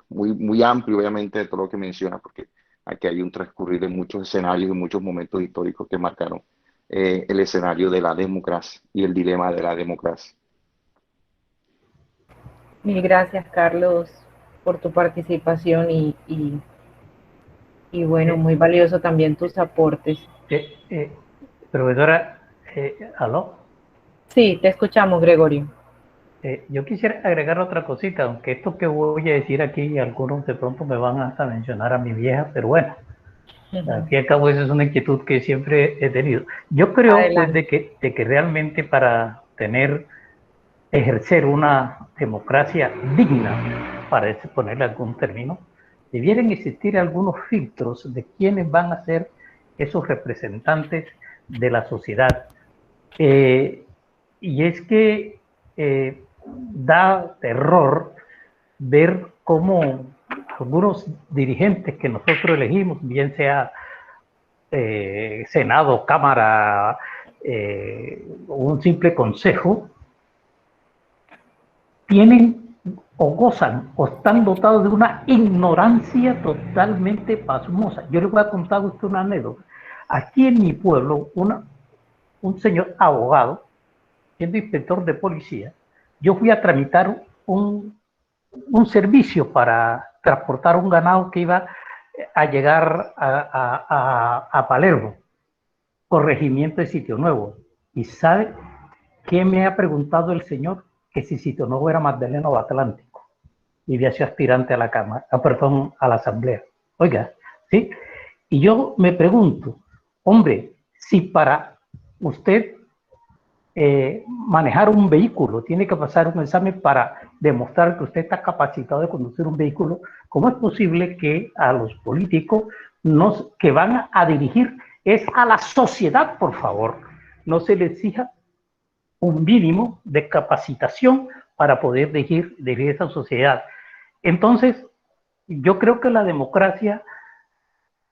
amplio, obviamente, de todo lo que menciona, porque aquí hay un transcurrir de muchos escenarios y muchos momentos históricos que marcaron el escenario de la democracia y el dilema de la democracia. Mil gracias, Carlos, por tu participación y bueno, muy valioso también tus aportes. Profesora, ¿aló? Sí, te escuchamos, Gregorio. Yo quisiera agregar otra cosita, aunque esto que voy a decir aquí, algunos de pronto me van hasta mencionar a mi vieja, pero bueno, al fin y al cabo esa es una inquietud que siempre he tenido. Yo creo pues de que realmente para ejercer una democracia digna, para ponerle algún término, debieran existir algunos filtros de quiénes van a ser esos representantes de la sociedad. Y es que da terror ver cómo algunos dirigentes que nosotros elegimos, bien sea Senado, Cámara, un simple consejo, tienen o gozan o están dotados de una ignorancia totalmente pasmosa. Yo les voy a contar a usted una anécdota. Aquí en mi pueblo, un señor abogado, siendo inspector de policía, yo fui a tramitar un servicio para transportar un ganado que iba a llegar a Palermo, corregimiento de Sitio Nuevo. ¿Y sabe qué me ha preguntado el señor? Que si Sitio Nuevo era Magdalena o Atlántico. Y de sido aspirante a la Cámara, perdón, a la Asamblea. Oiga, ¿sí? Y yo me pregunto, hombre, si para usted manejar un vehículo tiene que pasar un examen para demostrar que usted está capacitado de conducir un vehículo, ¿cómo es posible que a los políticos que van a dirigir es a la sociedad, por favor, no se les exija un mínimo de capacitación para poder dirigir esa sociedad? Entonces, yo creo que la democracia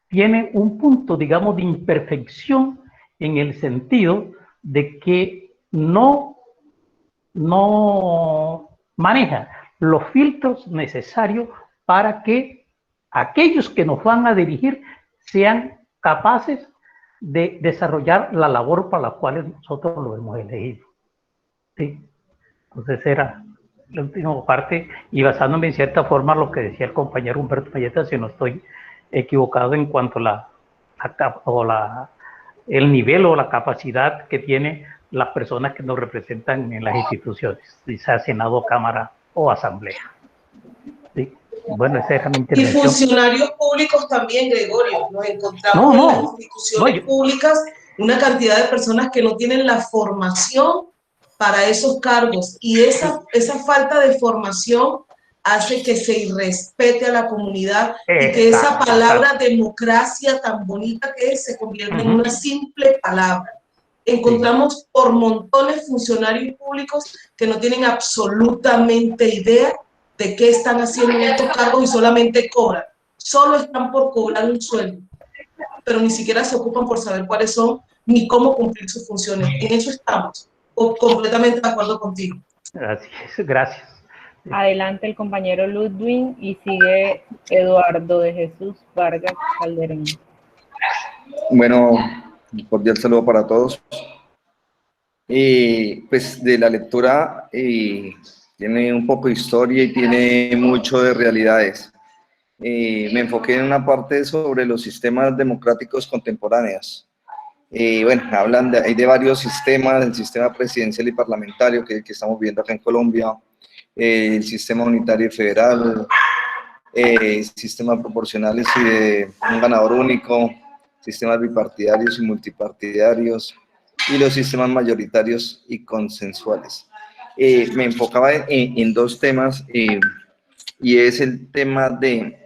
tiene un punto, digamos, de imperfección en el sentido de que no maneja los filtros necesarios para que aquellos que nos van a dirigir sean capaces de desarrollar la labor para la cual nosotros lo hemos elegido. ¿Sí? Entonces era la última parte, y basándome en cierta forma lo que decía el compañero Humberto Mayeta, si no estoy equivocado en cuanto a el nivel o la capacidad que tiene las personas que nos representan en las instituciones, sea Senado, Cámara o Asamblea. ¿Sí? Bueno, esa era mi intervención. Y funcionarios públicos también, Gregorio. Nos encontramos en las instituciones públicas una cantidad de personas que no tienen la formación para esos cargos, y esa falta de formación hace que se irrespete a la comunidad y que esa palabra democracia tan bonita que es, se convierta en una simple palabra. Encontramos por montones funcionarios públicos que no tienen absolutamente idea de qué están haciendo en estos cargos y solamente cobran. Solo están por cobrar un sueldo, pero ni siquiera se ocupan por saber cuáles son ni cómo cumplir sus funciones. En eso estamos. Completamente de acuerdo contigo. Gracias. Adelante el compañero Ludwig y sigue Eduardo de Jesús Vargas Calderón. Bueno, cordial saludo para todos. Pues de la lectura tiene un poco de historia y tiene mucho de realidades. Me enfoqué en una parte sobre los sistemas democráticos contemporáneos. Bueno, hablan hay de varios sistemas, el sistema presidencial y parlamentario que estamos viendo acá en Colombia, el sistema unitario y federal, sistemas proporcionales y de un ganador único, sistemas bipartidarios y multipartidarios, y los sistemas mayoritarios y consensuales. Me enfocaba en dos temas, y es el tema del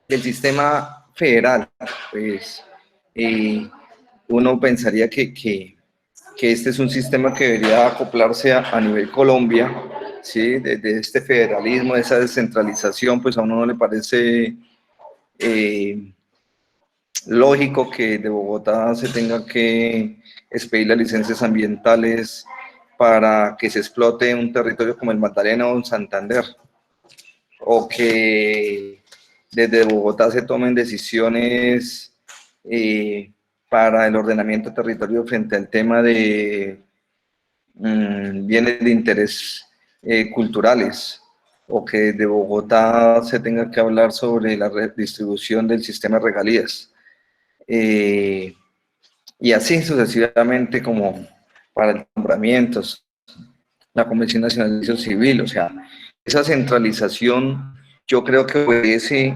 sistema federal. Pues uno pensaría que este es un sistema que debería acoplarse a nivel Colombia, ¿sí? De este federalismo, de esa descentralización, pues a uno no le parece lógico que de Bogotá se tenga que expedir las licencias ambientales para que se explote un territorio como el Magdalena o un Santander, o que desde Bogotá se tomen decisiones para el ordenamiento territorial frente al tema de bienes de interés culturales, o que de Bogotá se tenga que hablar sobre la redistribución del sistema de regalías. Y así sucesivamente, como para nombramientos, la Convención Nacional de Servicio Civil. O sea, esa centralización yo creo que obedece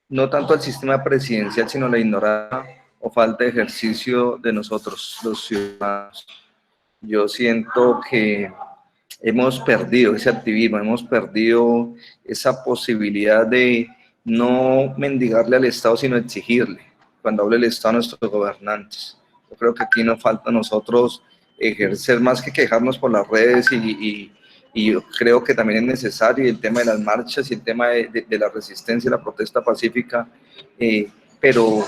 no tanto al sistema presidencial, sino a la ignorancia o falta de ejercicio de nosotros, los ciudadanos. Yo siento que hemos perdido ese activismo, hemos perdido esa posibilidad de no mendigarle al Estado, sino exigirle. Cuando hablo del Estado, a nuestros gobernantes, Yo creo que aquí nos falta a nosotros ejercer más que quejarnos por las redes y yo creo que también es necesario el tema de las marchas y el tema de la resistencia y la protesta pacífica, pero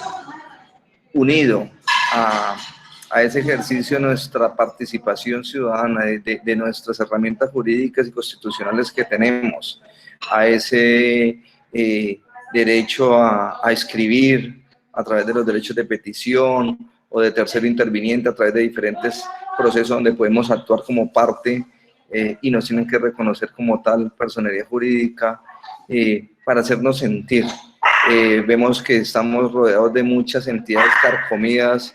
unido a ese ejercicio de nuestra participación ciudadana, de nuestras herramientas jurídicas y constitucionales que tenemos, a ese derecho a escribir a través de los derechos de petición o de tercero interviniente, a través de diferentes procesos donde podemos actuar como parte y nos tienen que reconocer como tal personería jurídica para hacernos sentir. Vemos que estamos rodeados de muchas entidades carcomidas,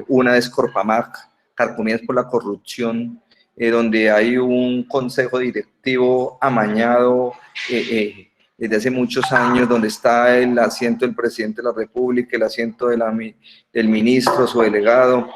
una es Corpamac, carcomidas por la corrupción, donde hay un consejo directivo amañado desde hace muchos años, donde está el asiento del presidente de la República, el asiento del ministro, su delegado,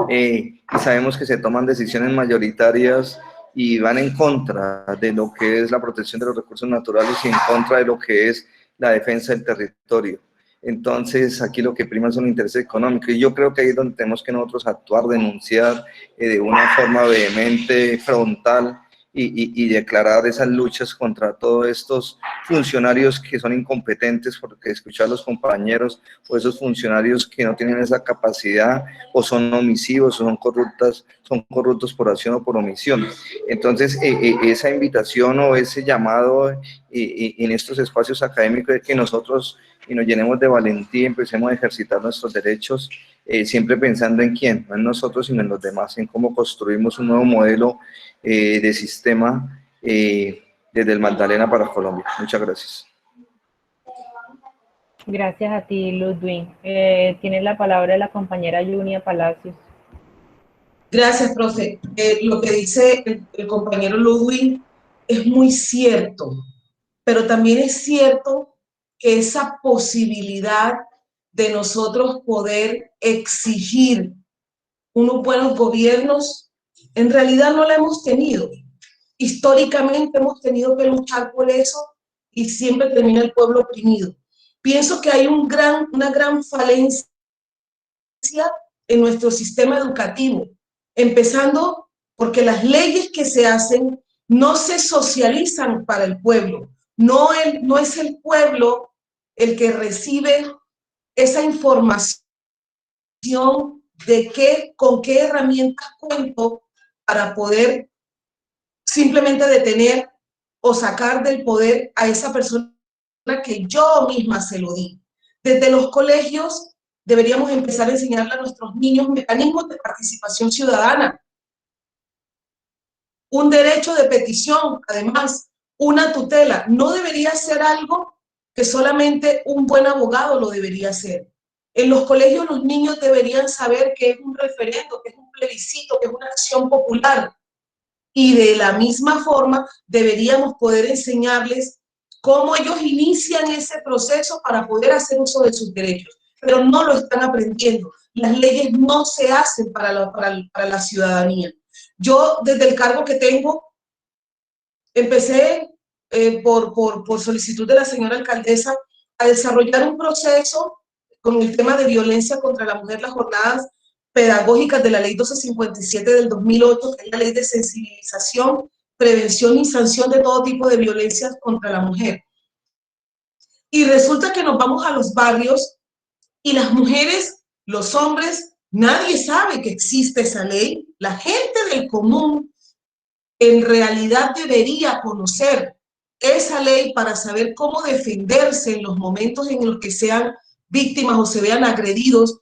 y sabemos que se toman decisiones mayoritarias y van en contra de lo que es la protección de los recursos naturales y en contra de lo que es la defensa del territorio. Entonces, aquí lo que prima son intereses económicos y yo creo que ahí es donde tenemos que nosotros actuar, denunciar de una forma vehemente, frontal y declarar esas luchas contra todos estos funcionarios que son incompetentes, porque escuchar a los compañeros o esos funcionarios que no tienen esa capacidad o son omisivos o son corruptos por acción o por omisión. Entonces, esa invitación o ese llamado en estos espacios académicos de que nosotros nos llenemos de valentía y empecemos a ejercitar nuestros derechos, siempre pensando en quién, no en nosotros, sino en los demás, en cómo construimos un nuevo modelo de sistema desde el Magdalena para Colombia. Muchas gracias. Gracias a ti, Ludwig. Tiene la palabra la compañera Junia Palacios. Gracias, profe. Lo que dice el compañero Ludwig es muy cierto, pero también es cierto que esa posibilidad de nosotros poder exigir unos buenos gobiernos, en realidad no la hemos tenido. Históricamente hemos tenido que luchar por eso y siempre termina el pueblo oprimido. Pienso que hay una gran falencia en nuestro sistema educativo, empezando porque las leyes que se hacen no se socializan para el pueblo. No es el pueblo el que recibe esa información de con qué herramientas cuento para poder simplemente detener o sacar del poder a esa persona que yo misma se lo di. Desde los colegios deberíamos empezar a enseñarle a nuestros niños mecanismos de participación ciudadana, un derecho de petición, además, una tutela. No debería ser algo que solamente un buen abogado lo debería hacer. En los colegios los niños deberían saber qué es un referendo, qué es un plebiscito, qué es una acción popular. Y de la misma forma deberíamos poder enseñarles cómo ellos inician ese proceso para poder hacer uso de sus derechos. Pero no lo están aprendiendo. Las leyes no se hacen para la ciudadanía. Yo, desde el cargo que tengo, empecé por solicitud de la señora alcaldesa a desarrollar un proceso con el tema de violencia contra la mujer, las jornadas pedagógicas de la ley 1257 del 2008, que es la ley de sensibilización, prevención y sanción de todo tipo de violencias contra la mujer. Y resulta que nos vamos a los barrios y las mujeres, los hombres, nadie sabe que existe esa ley. La gente del común en realidad debería conocer esa ley para saber cómo defenderse en los momentos en los que sean víctimas o se vean agredidos.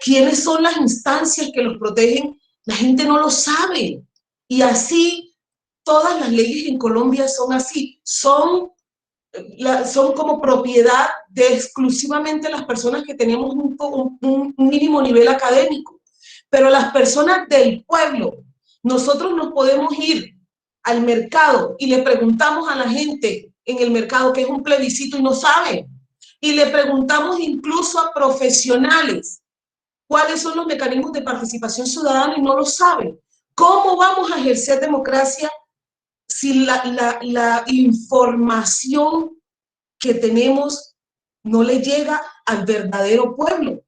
¿Quiénes son las instancias que los protegen? La gente no lo sabe. Y así, todas las leyes en Colombia son así. Son como propiedad de exclusivamente las personas que tenemos un mínimo nivel académico. Pero las personas del pueblo, nosotros nos podemos ir al mercado y le preguntamos a la gente en el mercado qué es un plebiscito y no sabe. Y le preguntamos incluso a profesionales cuáles son los mecanismos de participación ciudadana y no lo saben. ¿Cómo vamos a ejercer democracia si la información que tenemos no le llega al verdadero pueblo?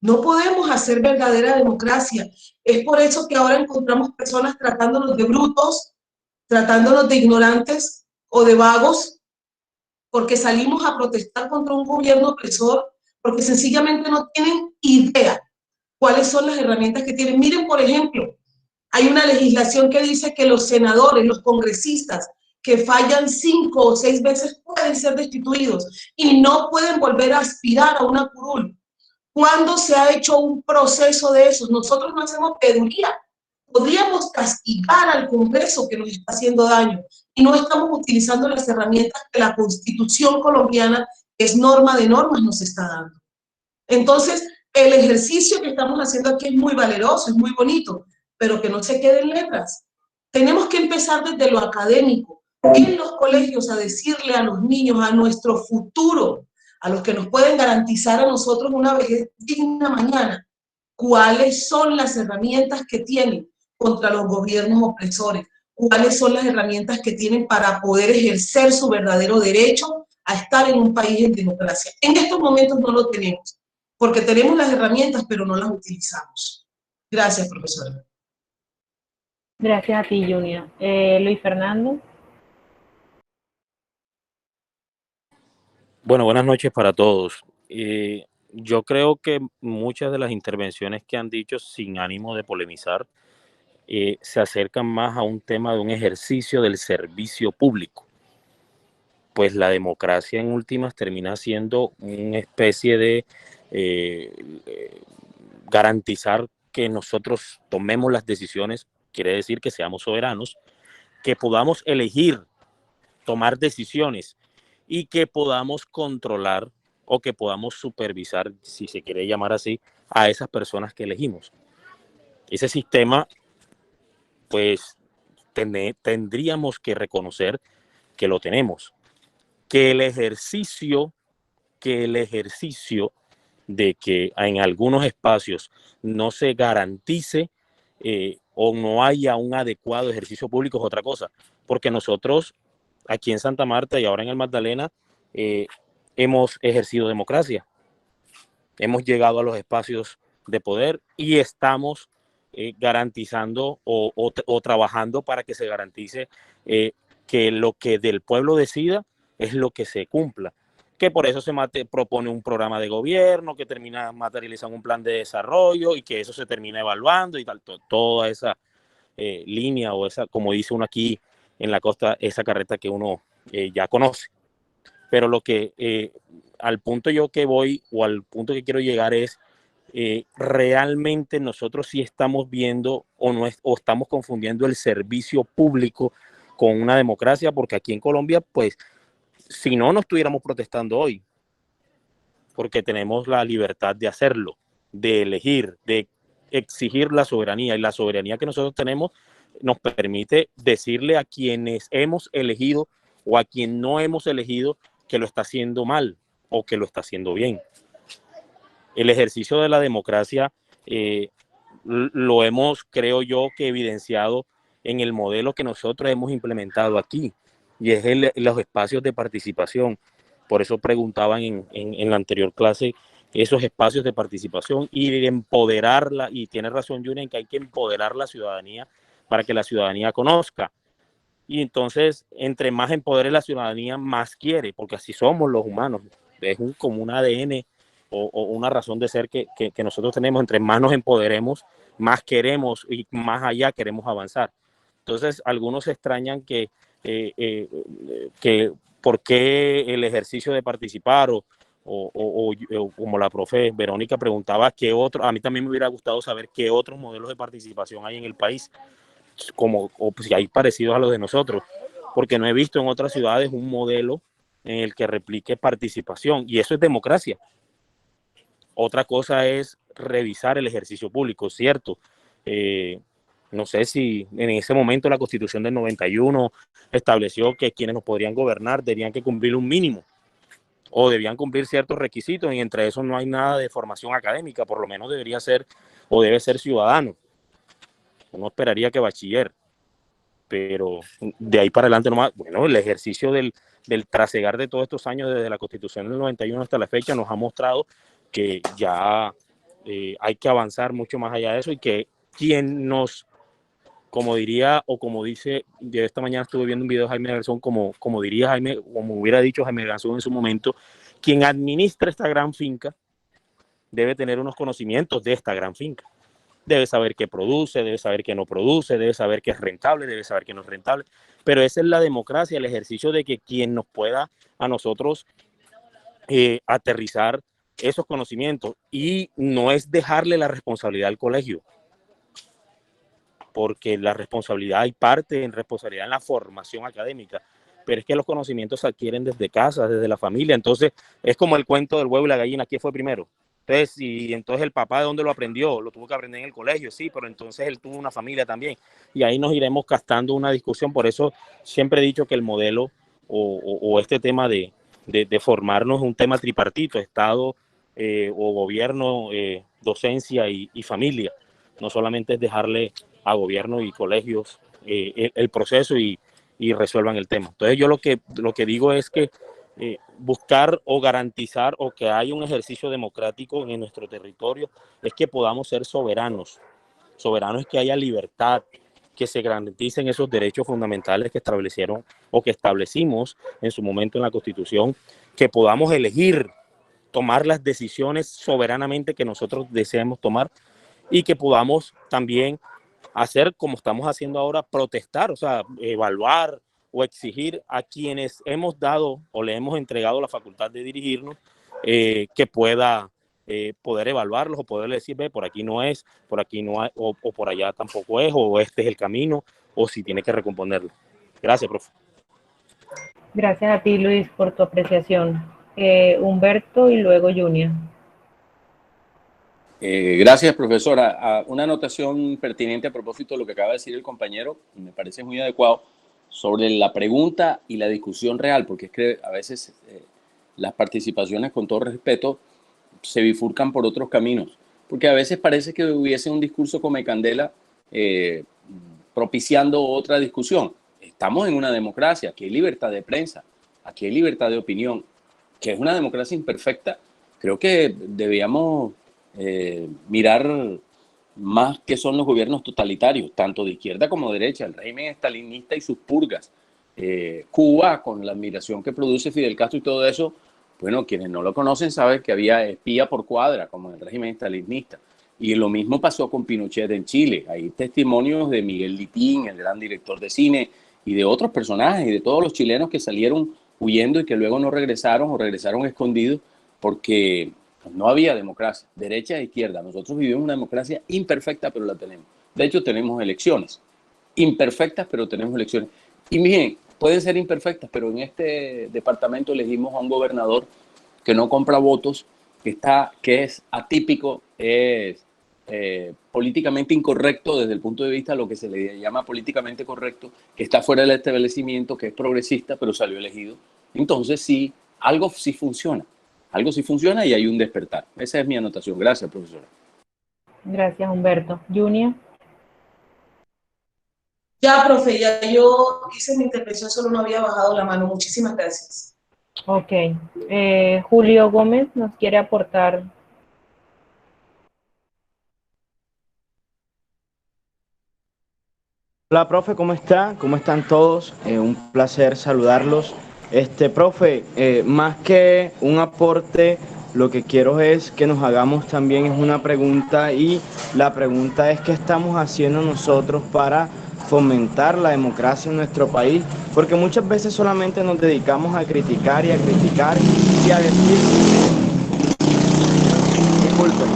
No podemos hacer verdadera democracia. Es por eso que ahora encontramos personas tratándonos de brutos, tratándonos de ignorantes o de vagos, porque salimos a protestar contra un gobierno opresor, porque sencillamente no tienen idea cuáles son las herramientas que tienen. Miren, por ejemplo, hay una legislación que dice que los senadores, los congresistas que fallan 5 o 6 veces pueden ser destituidos y no pueden volver a aspirar a una curul. ¿Cuándo se ha hecho un proceso de esos? Nosotros no hacemos peduría. Podríamos castigar al Congreso que nos está haciendo daño y no estamos utilizando las herramientas que la Constitución colombiana, que es norma de normas, nos está dando. Entonces, el ejercicio que estamos haciendo aquí es muy valeroso, es muy bonito, pero que no se quede en letras. Tenemos que empezar desde lo académico, en los colegios, a decirle a los niños, a nuestro futuro, a los que nos pueden garantizar a nosotros una vejez digna mañana, cuáles son las herramientas que tienen contra los gobiernos opresores, cuáles son las herramientas que tienen para poder ejercer su verdadero derecho a estar en un país en democracia. En estos momentos no lo tenemos, porque tenemos las herramientas, pero no las utilizamos. Gracias, profesora. Gracias a ti, Junior. Luis Fernando. Bueno, buenas noches para todos. Yo creo que muchas de las intervenciones que han dicho, sin ánimo de polemizar, se acercan más a un tema de un ejercicio del servicio público. Pues la democracia en últimas termina siendo una especie de garantizar que nosotros tomemos las decisiones, quiere decir que seamos soberanos, que podamos elegir, tomar decisiones y que podamos controlar o que podamos supervisar, si se quiere llamar así, a esas personas que elegimos. Ese sistema, pues, tendríamos que reconocer que lo tenemos. Que el ejercicio de que en algunos espacios no se garantice o no haya un adecuado ejercicio público es otra cosa, porque nosotros aquí en Santa Marta y ahora en el Magdalena hemos ejercido democracia, hemos llegado a los espacios de poder y estamos garantizando o trabajando para que se garantice que lo que del pueblo decida es lo que se cumpla, que por eso se propone un programa de gobierno, que termina materializando un plan de desarrollo y que eso se termina evaluando y tal, toda esa línea o esa, como dice uno aquí en la costa, esa carreta que uno ya conoce. Pero lo que al punto yo que voy o al punto que quiero llegar es realmente nosotros sí estamos viendo o estamos confundiendo el servicio público con una democracia, porque aquí en Colombia, pues, si no estuviéramos protestando hoy, porque tenemos la libertad de hacerlo, de elegir, de exigir la soberanía, y la soberanía que nosotros tenemos nos permite decirle a quienes hemos elegido o a quien no hemos elegido que lo está haciendo mal o que lo está haciendo bien. El ejercicio de la democracia lo hemos, creo yo, que evidenciado en el modelo que nosotros hemos implementado aquí, y es los espacios de participación. Por eso preguntaban en la anterior clase esos espacios de participación y de empoderarla, y tiene razón Junior en que hay que empoderar la ciudadanía para que la ciudadanía conozca. Y entonces, entre más empodere la ciudadanía, más quiere, porque así somos los humanos. Es como un ADN o una razón de ser que nosotros tenemos. Entre más nos empoderemos, más queremos y más allá queremos avanzar. Entonces, algunos se extrañan que por qué el ejercicio de participar o como la profe Verónica preguntaba, ¿qué otro? A mí también me hubiera gustado saber qué otros modelos de participación hay en el país, o si hay parecidos a los de nosotros, porque no he visto en otras ciudades un modelo en el que replique participación, y eso es democracia. Otra cosa es revisar el ejercicio público, ¿cierto? No sé si en ese momento la Constitución del 91 estableció que quienes nos podrían gobernar debían que cumplir un mínimo o debían cumplir ciertos requisitos, y entre esos no hay nada de formación académica, por lo menos debería ser o debe ser ciudadano. Uno esperaría que bachiller, pero de ahí para adelante nomás. Bueno, el ejercicio del trasegar de todos estos años desde la Constitución del 91 hasta la fecha nos ha mostrado que ya hay que avanzar mucho más allá de eso y que quien nos, como diría o como dice, yo esta mañana estuve viendo un video de Jaime Garzón, como diría Jaime, como hubiera dicho Jaime Garzón en su momento, quien administra esta gran finca debe tener unos conocimientos de esta gran finca. Debe saber qué produce, debe saber qué no produce, debe saber qué es rentable, debe saber qué no es rentable. Pero esa es la democracia, el ejercicio de que quien nos pueda a nosotros aterrizar esos conocimientos. Y no es dejarle la responsabilidad al colegio, porque la responsabilidad, hay parte en responsabilidad en la formación académica, pero es que los conocimientos se adquieren desde casa, desde la familia. Entonces es como el cuento del huevo y la gallina, ¿quién fue primero? Entonces, y entonces el papá, ¿de dónde lo aprendió? Lo tuvo que aprender en el colegio, sí, pero entonces él tuvo una familia también. Y ahí nos iremos gastando una discusión. Por eso siempre he dicho que el modelo o este tema de formarnos es un tema tripartito, Estado o gobierno, docencia y familia. No solamente es dejarle a gobierno y colegios el proceso y resuelvan el tema. Entonces yo lo que digo es que buscar o garantizar o que haya un ejercicio democrático en nuestro territorio es que podamos ser soberanos. Soberanos es que haya libertad, que se garanticen esos derechos fundamentales que establecieron o que establecimos en su momento en la Constitución, que podamos elegir, tomar las decisiones soberanamente que nosotros deseemos tomar y que podamos también hacer como estamos haciendo ahora, protestar, o sea, evaluar o exigir a quienes hemos dado o le hemos entregado la facultad de dirigirnos, que pueda poder evaluarlos o poderle decir, ve, por aquí no es, por aquí no hay, o por allá tampoco es, o este es el camino, o si tiene que recomponerlo. Gracias, profe. Gracias a ti, Luis, por tu apreciación. Humberto y luego Junior. Gracias, profesora. Una anotación pertinente a propósito de lo que acaba de decir el compañero, me parece muy adecuado, sobre la pregunta y la discusión real, porque es que a veces las participaciones, con todo respeto, se bifurcan por otros caminos, porque a veces parece que hubiese un discurso come candela propiciando otra discusión. Estamos en una democracia, aquí hay libertad de prensa, aquí hay libertad de opinión, que es una democracia imperfecta. Creo que debíamos mirar más qué son los gobiernos totalitarios, tanto de izquierda como de derecha, el régimen estalinista y sus purgas, Cuba con la admiración que produce Fidel Castro y todo eso. Bueno, quienes no lo conocen saben que había espía por cuadra, como en el régimen estalinista. Y lo mismo pasó con Pinochet en Chile. Hay testimonios de Miguel Litín, el gran director de cine, y de otros personajes, y de todos los chilenos que salieron huyendo y que luego no regresaron o regresaron escondidos porque no había democracia, derecha e izquierda. Nosotros vivimos una democracia imperfecta, pero la tenemos. De hecho, tenemos elecciones. Imperfectas, pero tenemos elecciones. Y miren, pueden ser imperfectas, pero en este departamento elegimos a un gobernador que no compra votos, que es atípico, es políticamente incorrecto desde el punto de vista de lo que se le llama políticamente correcto, que está fuera del establecimiento, que es progresista, pero salió elegido. Entonces sí, algo sí funciona y hay un despertar. Esa es mi anotación. Gracias, profesora. Gracias, Humberto. Junior. Ya, profe, ya yo hice mi intervención, solo no había bajado la mano. Muchísimas gracias. Ok. Julio Gómez nos quiere aportar. Hola, profe, ¿cómo está? ¿Cómo están todos? Un placer saludarlos. Profe, más que un aporte, lo que quiero es que nos hagamos también es una pregunta, y la pregunta es: ¿qué estamos haciendo nosotros para fomentar la democracia en nuestro país? Porque muchas veces solamente nos dedicamos a criticar y a criticar y a decir, disculpen,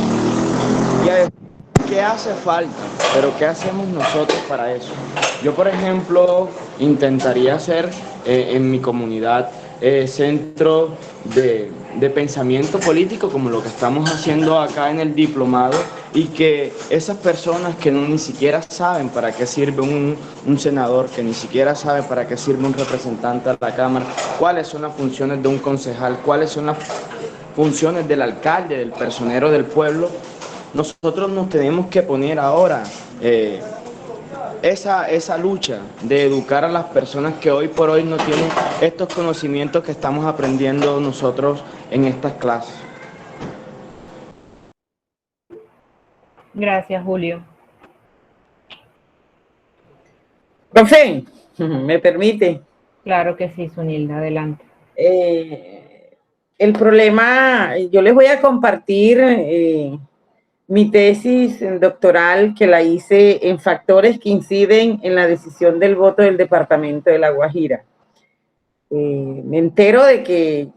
y a decir qué hace falta, pero ¿qué hacemos nosotros para eso? Yo, por ejemplo, intentaría hacer en mi comunidad centro de pensamiento político, como lo que estamos haciendo acá en el diplomado, y que esas personas que ni siquiera saben para qué sirve un senador, que ni siquiera sabe para qué sirve un representante a la Cámara, cuáles son las funciones de un concejal, cuáles son las funciones del alcalde, del personero del pueblo, nosotros nos tenemos que poner ahora esa lucha de educar a las personas que hoy por hoy no tienen estos conocimientos que estamos aprendiendo nosotros en estas clases. Gracias, Julio. Profe, ¿me permite? Claro que sí, Zunilda, adelante. El problema, yo les voy a compartir mi tesis doctoral que la hice en factores que inciden en la decisión del voto del departamento de La Guajira. Me entero de que,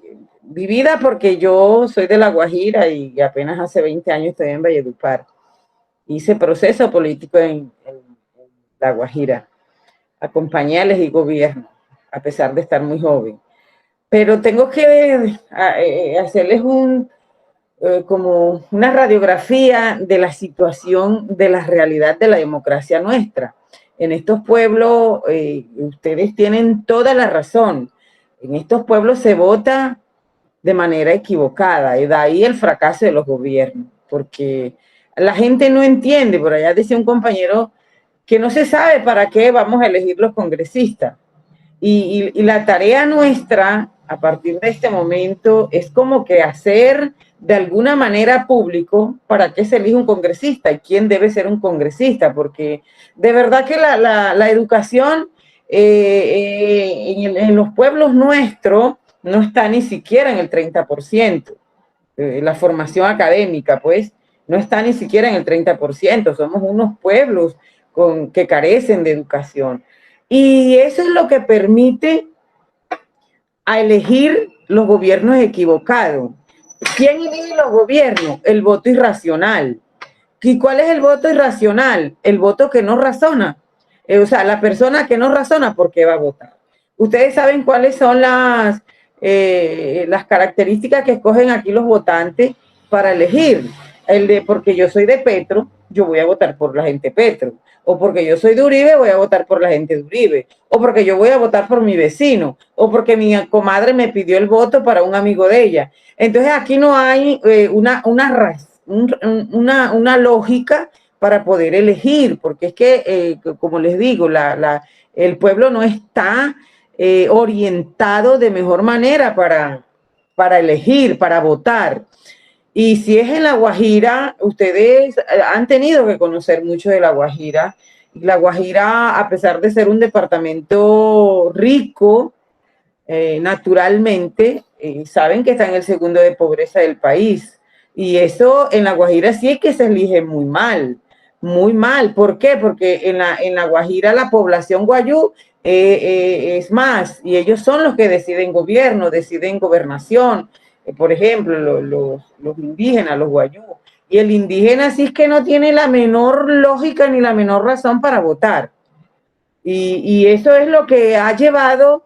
vivida porque yo soy de La Guajira y apenas hace 20 años estoy en Valledupar, hice proceso político en La Guajira, acompañé al gobierno, a pesar de estar muy joven. Pero tengo que hacerles como una radiografía de la situación, de la realidad de la democracia nuestra. En estos pueblos, ustedes tienen toda la razón, en estos pueblos se vota de manera equivocada, y de ahí el fracaso de los gobiernos, porque la gente no entiende. Por allá decía un compañero que no se sabe para qué vamos a elegir los congresistas. Y la tarea nuestra, a partir de este momento, es como que hacer de alguna manera público para qué se elige un congresista y quién debe ser un congresista, porque de verdad que la educación en los pueblos nuestros no está ni siquiera en el 30%. La formación académica, pues, no está ni siquiera en el 30%. Somos unos pueblos que carecen de educación. Y eso es lo que permite a elegir los gobiernos equivocados. ¿Quién elige los gobiernos? El voto irracional. ¿Y cuál es el voto irracional? El voto que no razona. O sea, la persona que no razona, ¿por qué va a votar? Ustedes saben cuáles son las características que escogen aquí los votantes para elegir. Porque yo soy de Petro, yo voy a votar por la gente Petro. O porque yo soy de Uribe, voy a votar por la gente de Uribe. O porque yo voy a votar por mi vecino. O porque mi comadre me pidió el voto para un amigo de ella. Entonces aquí no hay una lógica para poder elegir, porque es que, como les digo, el pueblo no está orientado de mejor manera para elegir, para votar. Y si es en La Guajira, ustedes han tenido que conocer mucho de La Guajira. La Guajira, a pesar de ser un departamento rico, naturalmente, saben que está en el segundo de pobreza del país. Y eso en La Guajira sí es que se elige muy mal, muy mal. ¿Por qué? Porque en la Guajira la población guayú es más, y ellos son los que deciden gobierno, deciden gobernación. Por ejemplo, los indígenas, los guayú. Y el indígena sí es que no tiene la menor lógica ni la menor razón para votar. Y eso es lo que ha llevado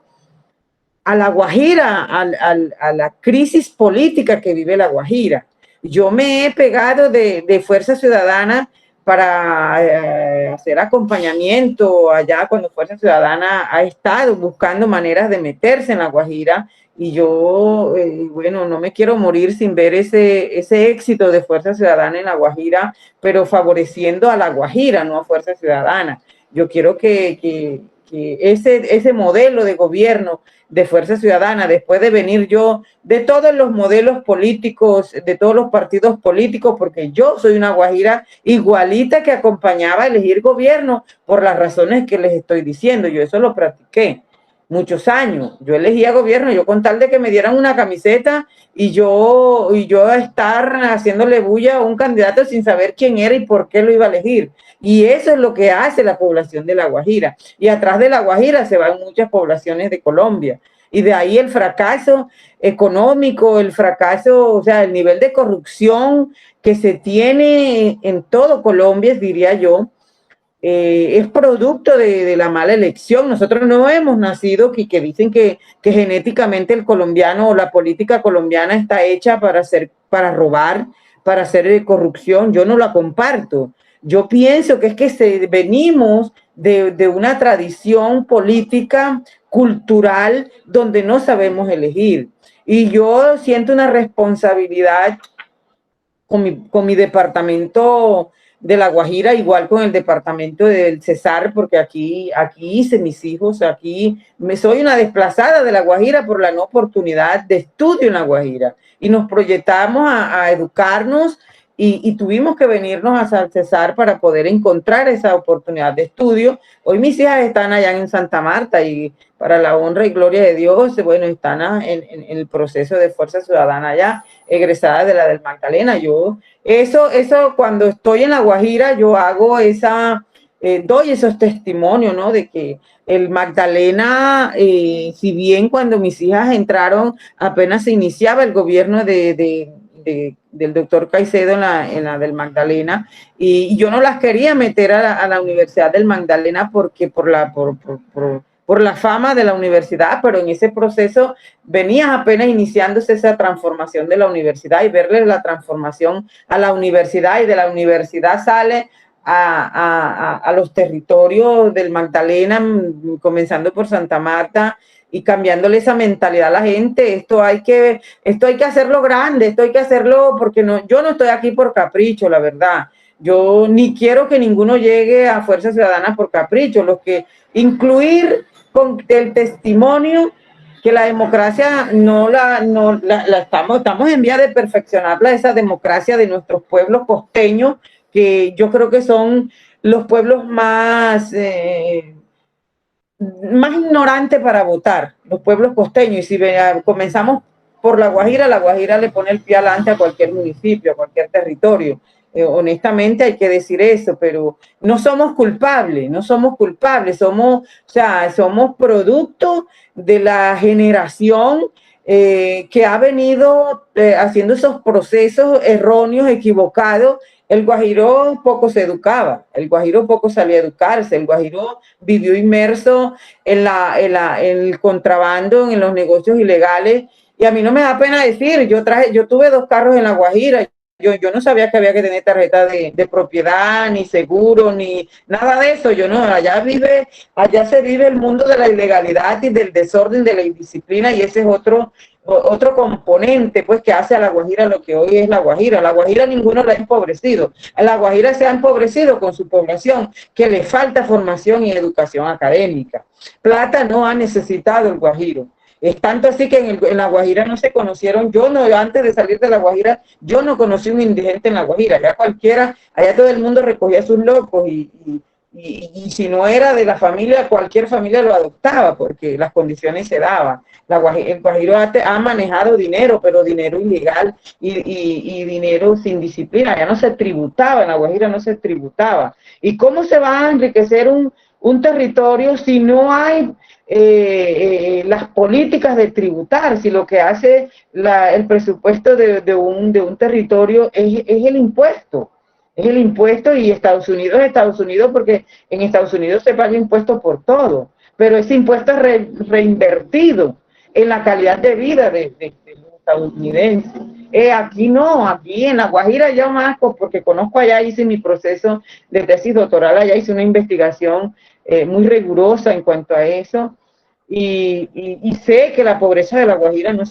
a La Guajira, a la crisis política que vive La Guajira. Yo me he pegado de Fuerza Ciudadana para hacer acompañamiento allá cuando Fuerza Ciudadana ha estado buscando maneras de meterse en La Guajira, y yo, bueno, no me quiero morir sin ver ese éxito de Fuerza Ciudadana en La Guajira, pero favoreciendo a La Guajira, no a Fuerza Ciudadana. Yo quiero que ese modelo de gobierno de Fuerza Ciudadana, después de venir yo de todos los modelos políticos, de todos los partidos políticos, porque yo soy una guajira igualita que acompañaba a elegir gobierno por las razones que les estoy diciendo. Yo eso lo practiqué muchos años. Yo elegía gobierno, yo con tal de que me dieran una camiseta y yo estar haciéndole bulla a un candidato sin saber quién era y por qué lo iba a elegir. Y eso es lo que hace la población de La Guajira. Y atrás de La Guajira se van muchas poblaciones de Colombia. Y de ahí el fracaso económico, el fracaso, o sea, el nivel de corrupción que se tiene en todo Colombia, diría yo, es producto de la mala elección. Nosotros no hemos nacido que dicen que genéticamente el colombiano o la política colombiana está hecha para robar, para hacer corrupción. Yo no la comparto. Yo pienso que es que venimos de una tradición política, cultural, donde no sabemos elegir. Y yo siento una responsabilidad con mi departamento de La Guajira, igual con el departamento del Cesar, porque aquí hice mis hijos, soy una desplazada de La Guajira por la no oportunidad de estudio en La Guajira. Y nos proyectamos a educarnos y tuvimos que venirnos a San César para poder encontrar esa oportunidad de estudio. Hoy mis hijas están allá en Santa Marta y para la honra y gloria de Dios, bueno, están en el proceso de Fuerza Ciudadana allá, egresadas de la del Magdalena. Eso cuando estoy en La Guajira, yo hago doy esos testimonios, ¿no? De que el Magdalena, si bien cuando mis hijas entraron, apenas se iniciaba el gobierno del doctor Caicedo en la del Magdalena, y yo no las quería meter a la Universidad del Magdalena porque por la fama de la universidad, pero en ese proceso venía apenas iniciándose esa transformación de la universidad, y verle la transformación a la universidad, y de la universidad sale a los territorios del Magdalena, comenzando por Santa Marta, y cambiándole esa mentalidad a la gente. Esto hay que hacerlo grande, esto hay que hacerlo porque yo no estoy aquí por capricho, la verdad. Yo ni quiero que ninguno llegue a Fuerza Ciudadana por capricho. Incluir con el testimonio que la democracia estamos en vía de perfeccionarla, esa democracia de nuestros pueblos costeños, que yo creo que son los pueblos más ignorantes para votar, los pueblos costeños. Y si comenzamos por La Guajira le pone el pie adelante a cualquier municipio, a cualquier territorio. Honestamente hay que decir eso, pero no somos culpables, somos producto de la generación que ha venido haciendo esos procesos erróneos, equivocados. El guajiro poco se educaba, el guajiro poco salía a educarse, el guajiro vivió inmerso en el contrabando, en los negocios ilegales. Y a mí no me da pena decir, yo tuve 2 carros en La Guajira. Yo no sabía que había que tener tarjeta de propiedad, ni seguro, ni nada de eso. Allá se vive el mundo de la ilegalidad y del desorden, de la indisciplina, y ese es otro componente, pues, que hace a La Guajira lo que hoy es La Guajira. La Guajira ninguno la ha empobrecido. La Guajira se ha empobrecido con su población, que le falta formación y educación académica. Plata no ha necesitado el guajiro. Es tanto así que en La Guajira no se conocieron. Antes de salir de La Guajira, yo no conocí un indigente en La Guajira. Allá todo el mundo recogía sus locos, y si no era de la familia, cualquier familia lo adoptaba porque las condiciones se daban. El guajiro ha manejado dinero, pero dinero ilegal y dinero sin disciplina. Ya no se tributaba, en La Guajira no se tributaba. ¿Y cómo se va a enriquecer un territorio si no hay las políticas de tributar? Si lo que hace el presupuesto de un territorio es el impuesto. Es el impuesto, y Estados Unidos, porque en Estados Unidos se paga impuesto por todo, pero ese impuesto es reinvertido en la calidad de vida de los estadounidenses. Aquí no, aquí en La Guajira yo más, porque conozco allá, hice mi proceso de tesis doctoral, allá hice una investigación muy rigurosa en cuanto a eso. Y sé que la pobreza de La Guajira no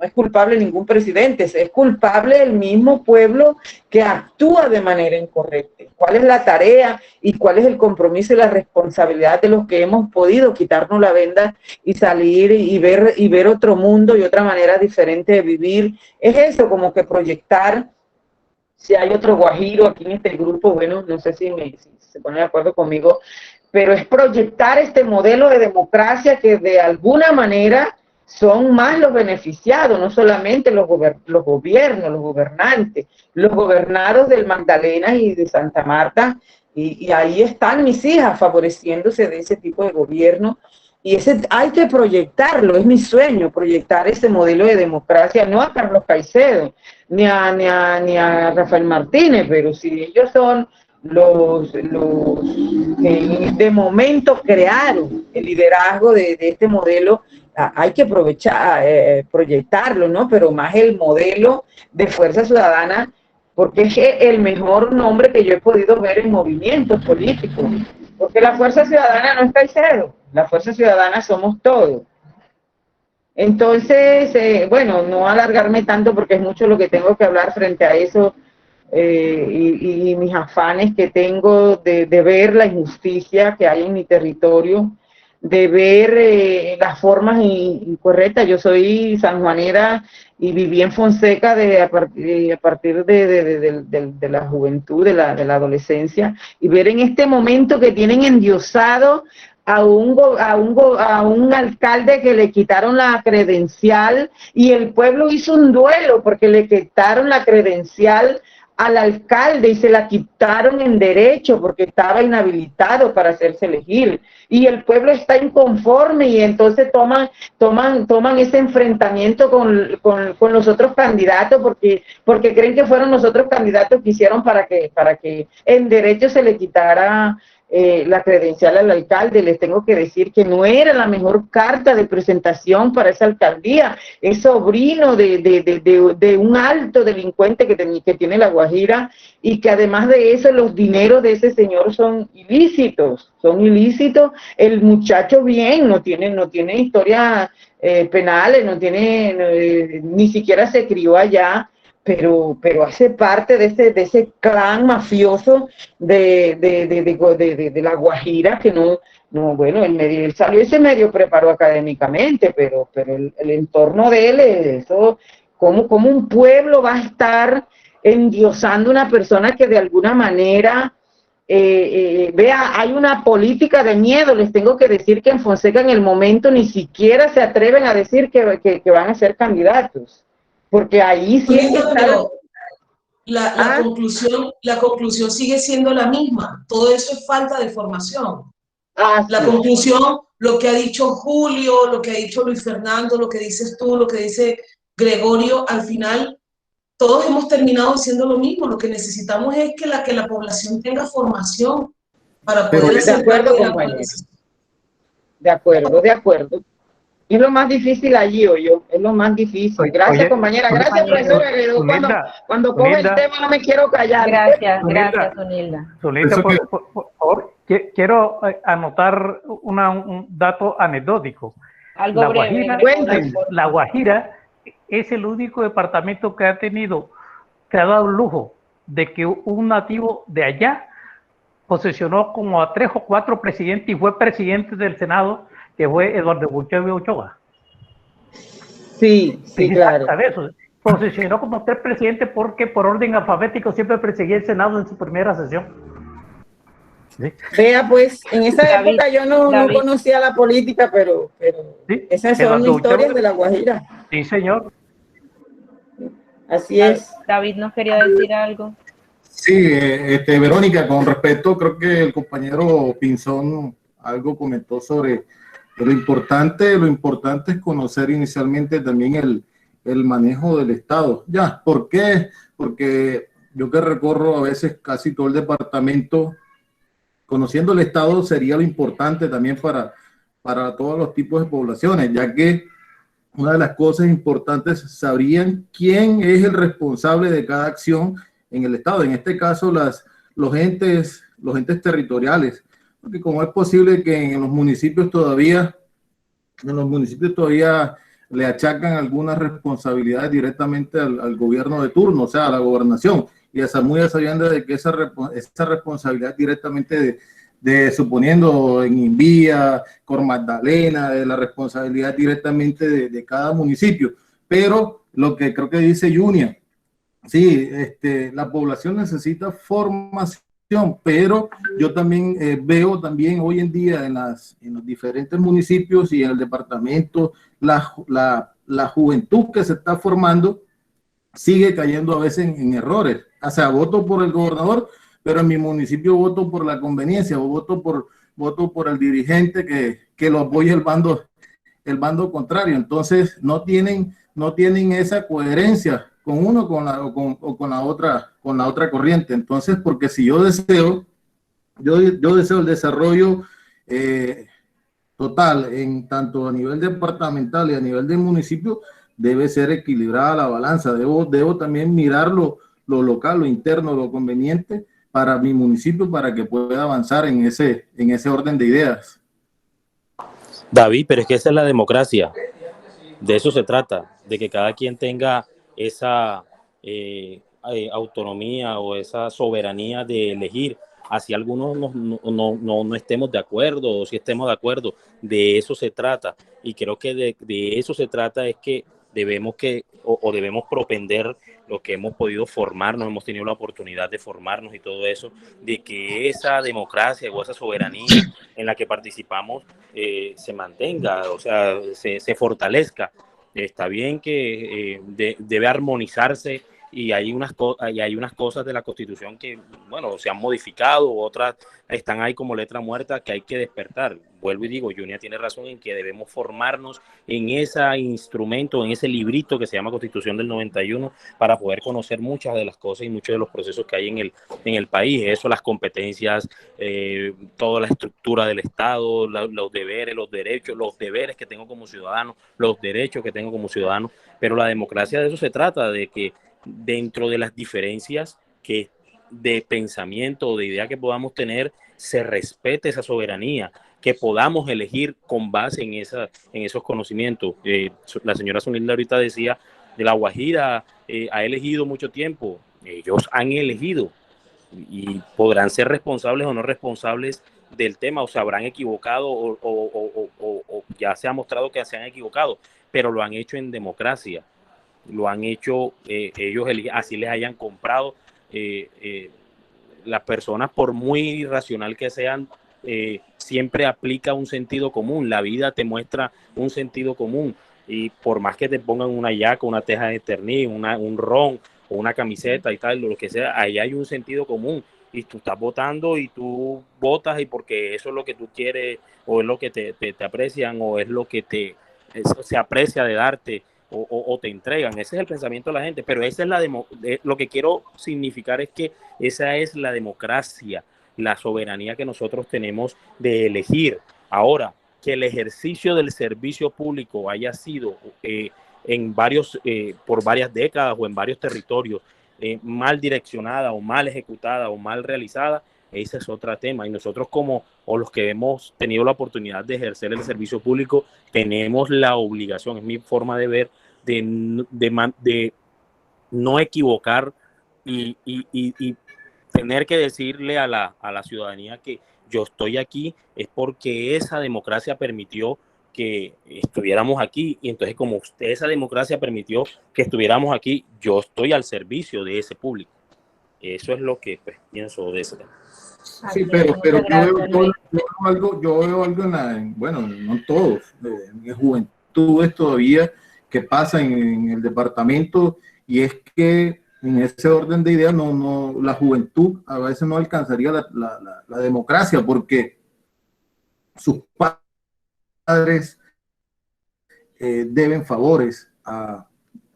es culpable ningún presidente, es culpable el mismo pueblo que actúa de manera incorrecta. ¿Cuál es la tarea y cuál es el compromiso y la responsabilidad de los que hemos podido quitarnos la venda y salir y ver otro mundo y otra manera diferente de vivir? Es eso, como que proyectar. Si hay otro guajiro aquí en este grupo, bueno, no sé si se pone de acuerdo conmigo, pero es proyectar este modelo de democracia que de alguna manera son más los beneficiados, no solamente los gobiernos, los gobernantes, los gobernados del Magdalena y de Santa Marta, y ahí están mis hijas favoreciéndose de ese tipo de gobierno, y hay que proyectarlo. Es mi sueño proyectar ese modelo de democracia, no a Carlos Caicedo, ni a Rafael Martínez, pero si ellos son los que de momento crearon el liderazgo de este modelo, hay que proyectarlo, ¿no? Pero más el modelo de Fuerza Ciudadana, porque es el mejor nombre que yo he podido ver en movimientos políticos, porque la Fuerza Ciudadana no es Caicedo, la Fuerza Ciudadana somos todos. Entonces, bueno, no alargarme tanto porque es mucho lo que tengo que hablar frente a eso, y mis afanes que tengo de ver la injusticia que hay en mi territorio, de ver las formas incorrectas. Yo soy sanjuanera y viví en Fonseca a partir de la juventud, de la adolescencia, y ver en este momento que tienen endiosado a un alcalde que le quitaron la credencial, y el pueblo hizo un duelo porque le quitaron la credencial al alcalde y se la quitaron en derecho porque estaba inhabilitado para hacerse elegir, y el pueblo está inconforme, y entonces toman ese enfrentamiento con los otros candidatos porque creen que fueron los otros candidatos que hicieron para que en derecho se le quitara la credencial al alcalde. Les tengo que decir que no era la mejor carta de presentación para esa alcaldía. Es sobrino de un alto delincuente que tiene La Guajira, y que además de eso los dineros de ese señor son ilícitos. El muchacho bien, no tiene historias penales, ni siquiera se crió allá, pero hace parte de ese clan mafioso de La Guajira, que bueno, él salió y se medio preparó académicamente, pero el entorno de él es eso. ¿Cómo un pueblo va a estar endiosando a una persona que de alguna manera vea, hay una política de miedo? Les tengo que decir que en Fonseca en el momento ni siquiera se atreven a decir que van a ser candidatos, porque ahí sí es que está... La conclusión sigue siendo la misma. Todo eso es falta de formación. La conclusión, lo que ha dicho Julio, lo que ha dicho Luis Fernando, lo que dices tú, lo que dice Gregorio, al final todos hemos terminado diciendo lo mismo. Lo que necesitamos es que la población tenga formación para poder hacer parte de la política. De acuerdo. Es lo más difícil allí, es lo más difícil. Gracias, compañera. Gracias, profesora. Cuando coge el tema no me quiero callar. Gracias, Sonilda. Sonilda, por favor, quiero anotar un dato anecdótico. Algo breve. La Guajira es el único departamento que ha dado el lujo de que un nativo de allá posesionó como a 3 o 4 presidentes y fue presidente del Senado, que fue Eduardo Bucheve Ochoa. Sí, claro. Eso. Posesionó como 3 presidentes porque por orden alfabético siempre perseguía el Senado en su primera sesión. ¿Sí? Vea, pues, en esa época yo no conocía la política, pero ¿sí? Esas son historias de La Guajira. Sí, señor. Así es. David nos quería decir algo. Sí, Verónica, con respecto, creo que el compañero Pinzón algo comentó sobre lo importante es conocer inicialmente también el manejo del Estado. Ya, ¿por qué? Porque yo que recorro a veces casi todo el departamento, conociendo el Estado sería lo importante también para todos los tipos de poblaciones, ya que una de las cosas importantes, sabrían quién es el responsable de cada acción en el Estado. En este caso, los entes territoriales. Porque como es posible que en los municipios todavía le achacan algunas responsabilidades directamente al gobierno de turno, o sea, a la gobernación, y muy a sabiendas de que esa responsabilidad directamente suponiendo en Invías, Cor Magdalena, de la responsabilidad directamente de cada municipio. Pero lo que creo que dice Junia, sí, la población necesita formación, pero yo también veo también hoy en día en los diferentes municipios y en el departamento la juventud que se está formando sigue cayendo a veces en errores. O sea, voto por el gobernador, pero en mi municipio voto por la conveniencia o voto por el dirigente que lo apoya el bando contrario. Entonces no tienen esa coherencia con uno con la otra corriente. Entonces, porque si yo deseo el desarrollo total en tanto a nivel departamental y a nivel del municipio, debe ser equilibrada la balanza. Debo también mirar lo local, lo interno, lo conveniente para mi municipio, para que pueda avanzar en ese orden de ideas. David, pero es que esa es la democracia. De eso se trata, de que cada quien tenga esa autonomía o esa soberanía de elegir así algunos no estemos de acuerdo, o si estemos de acuerdo, de eso se trata. Y creo que de eso se trata, es que debemos propender lo que hemos podido formarnos, hemos tenido la oportunidad de formarnos y todo eso, de que esa democracia o esa soberanía en la que participamos se mantenga, o sea, se fortalezca. Está bien que debe armonizarse, y hay unas cosas de la Constitución que, bueno, se han modificado, otras están ahí como letra muerta que hay que despertar. Vuelvo y digo, Junia tiene razón en que debemos formarnos en ese instrumento, en ese librito que se llama Constitución del 91, para poder conocer muchas de las cosas y muchos de los procesos que hay en el país. Eso, las competencias, toda la estructura del Estado, los deberes, los derechos, los deberes que tengo como ciudadano, los derechos que tengo como ciudadano. Pero la democracia, de eso se trata, de que dentro de las diferencias de pensamiento o de idea que podamos tener, se respete esa soberanía, que podamos elegir con base en esos conocimientos. La señora Sonilda ahorita decía de La Guajira, ha elegido mucho tiempo. Ellos han elegido y podrán ser responsables o no responsables del tema, o se habrán equivocado o ya se ha mostrado que se han equivocado, pero lo han hecho en democracia. Lo han hecho, ellos así les hayan comprado. Las personas, por muy irracional que sean, siempre aplica un sentido común. La vida te muestra un sentido común, y por más que te pongan una yaca, una teja de ternís, un ron o una camiseta y tal, lo que sea, ahí hay un sentido común, y tú estás votando y tú votas y porque eso es lo que tú quieres, o es lo que te aprecian, o es lo que se aprecia de darte, o te entregan. Ese es el pensamiento de la gente, pero esa es lo que quiero significar es que esa es la democracia, la soberanía que nosotros tenemos de elegir. Ahora, que el ejercicio del servicio público haya sido por varias décadas o en varios territorios mal direccionada o mal ejecutada o mal realizada, ese es otro tema. Y nosotros los que hemos tenido la oportunidad de ejercer el servicio público, tenemos la obligación, es mi forma de ver, de no equivocar y tener que decirle a la ciudadanía que yo estoy aquí es porque esa democracia permitió que estuviéramos aquí, y entonces como esa democracia permitió que estuviéramos aquí, yo estoy al servicio de ese público. Eso es lo que pienso de ese tema. Sí, pero yo veo algo bueno, no todos, en juventudes todavía, que pasa en el departamento, y es que en ese orden de ideas la juventud a veces no alcanzaría la democracia, porque sus padres deben favores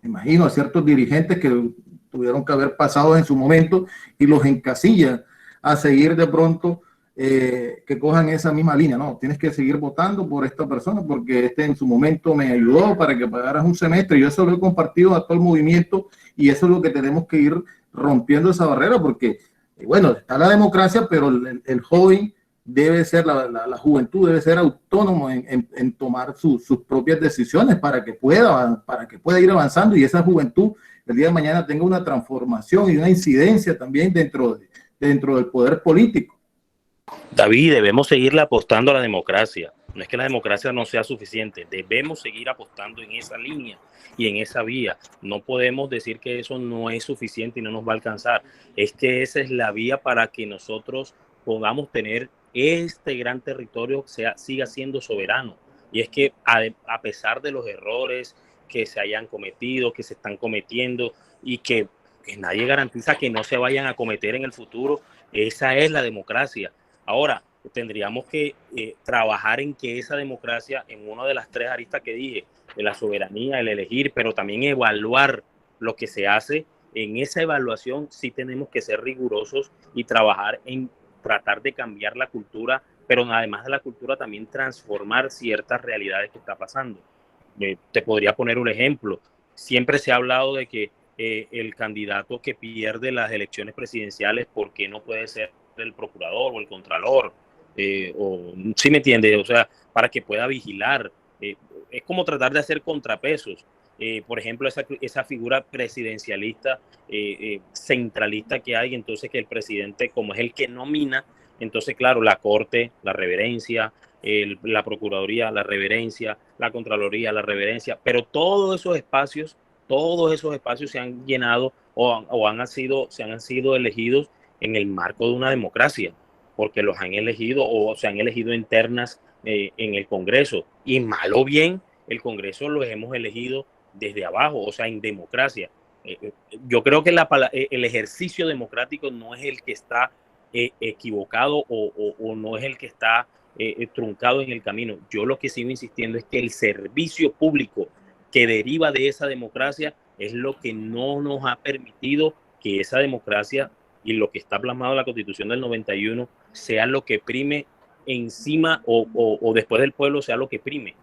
imagino, a ciertos dirigentes que tuvieron que haber pasado en su momento, y los encasillan a seguir de pronto, que cojan esa misma línea. No, tienes que seguir votando por esta persona porque en su momento me ayudó para que pagaras un semestre. Yo eso lo he compartido a todo el movimiento, y eso es lo que tenemos que ir rompiendo, esa barrera, porque bueno, está la democracia, pero el joven debe ser, la juventud debe ser autónomo en tomar sus propias decisiones para que pueda ir avanzando, y esa juventud el día de mañana tenga una transformación y una incidencia también dentro del poder político. David, debemos seguirle apostando a la democracia. No es que la democracia no sea suficiente, debemos seguir apostando en esa línea y en esa vía. No podemos decir que eso no es suficiente y no nos va a alcanzar. Es que esa es la vía para que nosotros podamos tener este gran territorio, siga siendo soberano. Y es que a pesar de los errores que se hayan cometido, que se están cometiendo, y que nadie garantiza que no se vayan a cometer en el futuro, esa es la democracia. Ahora, tendríamos que trabajar en que esa democracia, en una de las tres aristas que dije, de la soberanía, el elegir, pero también evaluar lo que se hace. En esa evaluación sí tenemos que ser rigurosos y trabajar en tratar de cambiar la cultura, pero además de la cultura también transformar ciertas realidades que está pasando. Te podría poner un ejemplo. Siempre se ha hablado de que el candidato que pierde las elecciones presidenciales, ¿por qué no puede ser el procurador o el contralor? ¿Sí me entiende? O sea, para que pueda vigilar. Es como tratar de hacer contrapesos. por ejemplo, esa figura presidencialista, centralista que hay, entonces que el presidente, como es el que nomina, entonces, claro, la Corte, la reverencia, la Procuraduría, la reverencia, la Contraloría, la reverencia, pero todos esos espacios se han llenado se han sido elegidos en el marco de una democracia, porque los han elegido o se han elegido internas en el Congreso, y mal o bien, el Congreso los hemos elegido desde abajo, o sea, en democracia. Yo creo que el ejercicio democrático no es el que está equivocado o no es el que está truncado en el camino. Yo lo que sigo insistiendo es que el servicio público que deriva de esa democracia es lo que no nos ha permitido que esa democracia y lo que está plasmado en la Constitución del 91 sea lo que prime encima o después del pueblo, sea lo que prime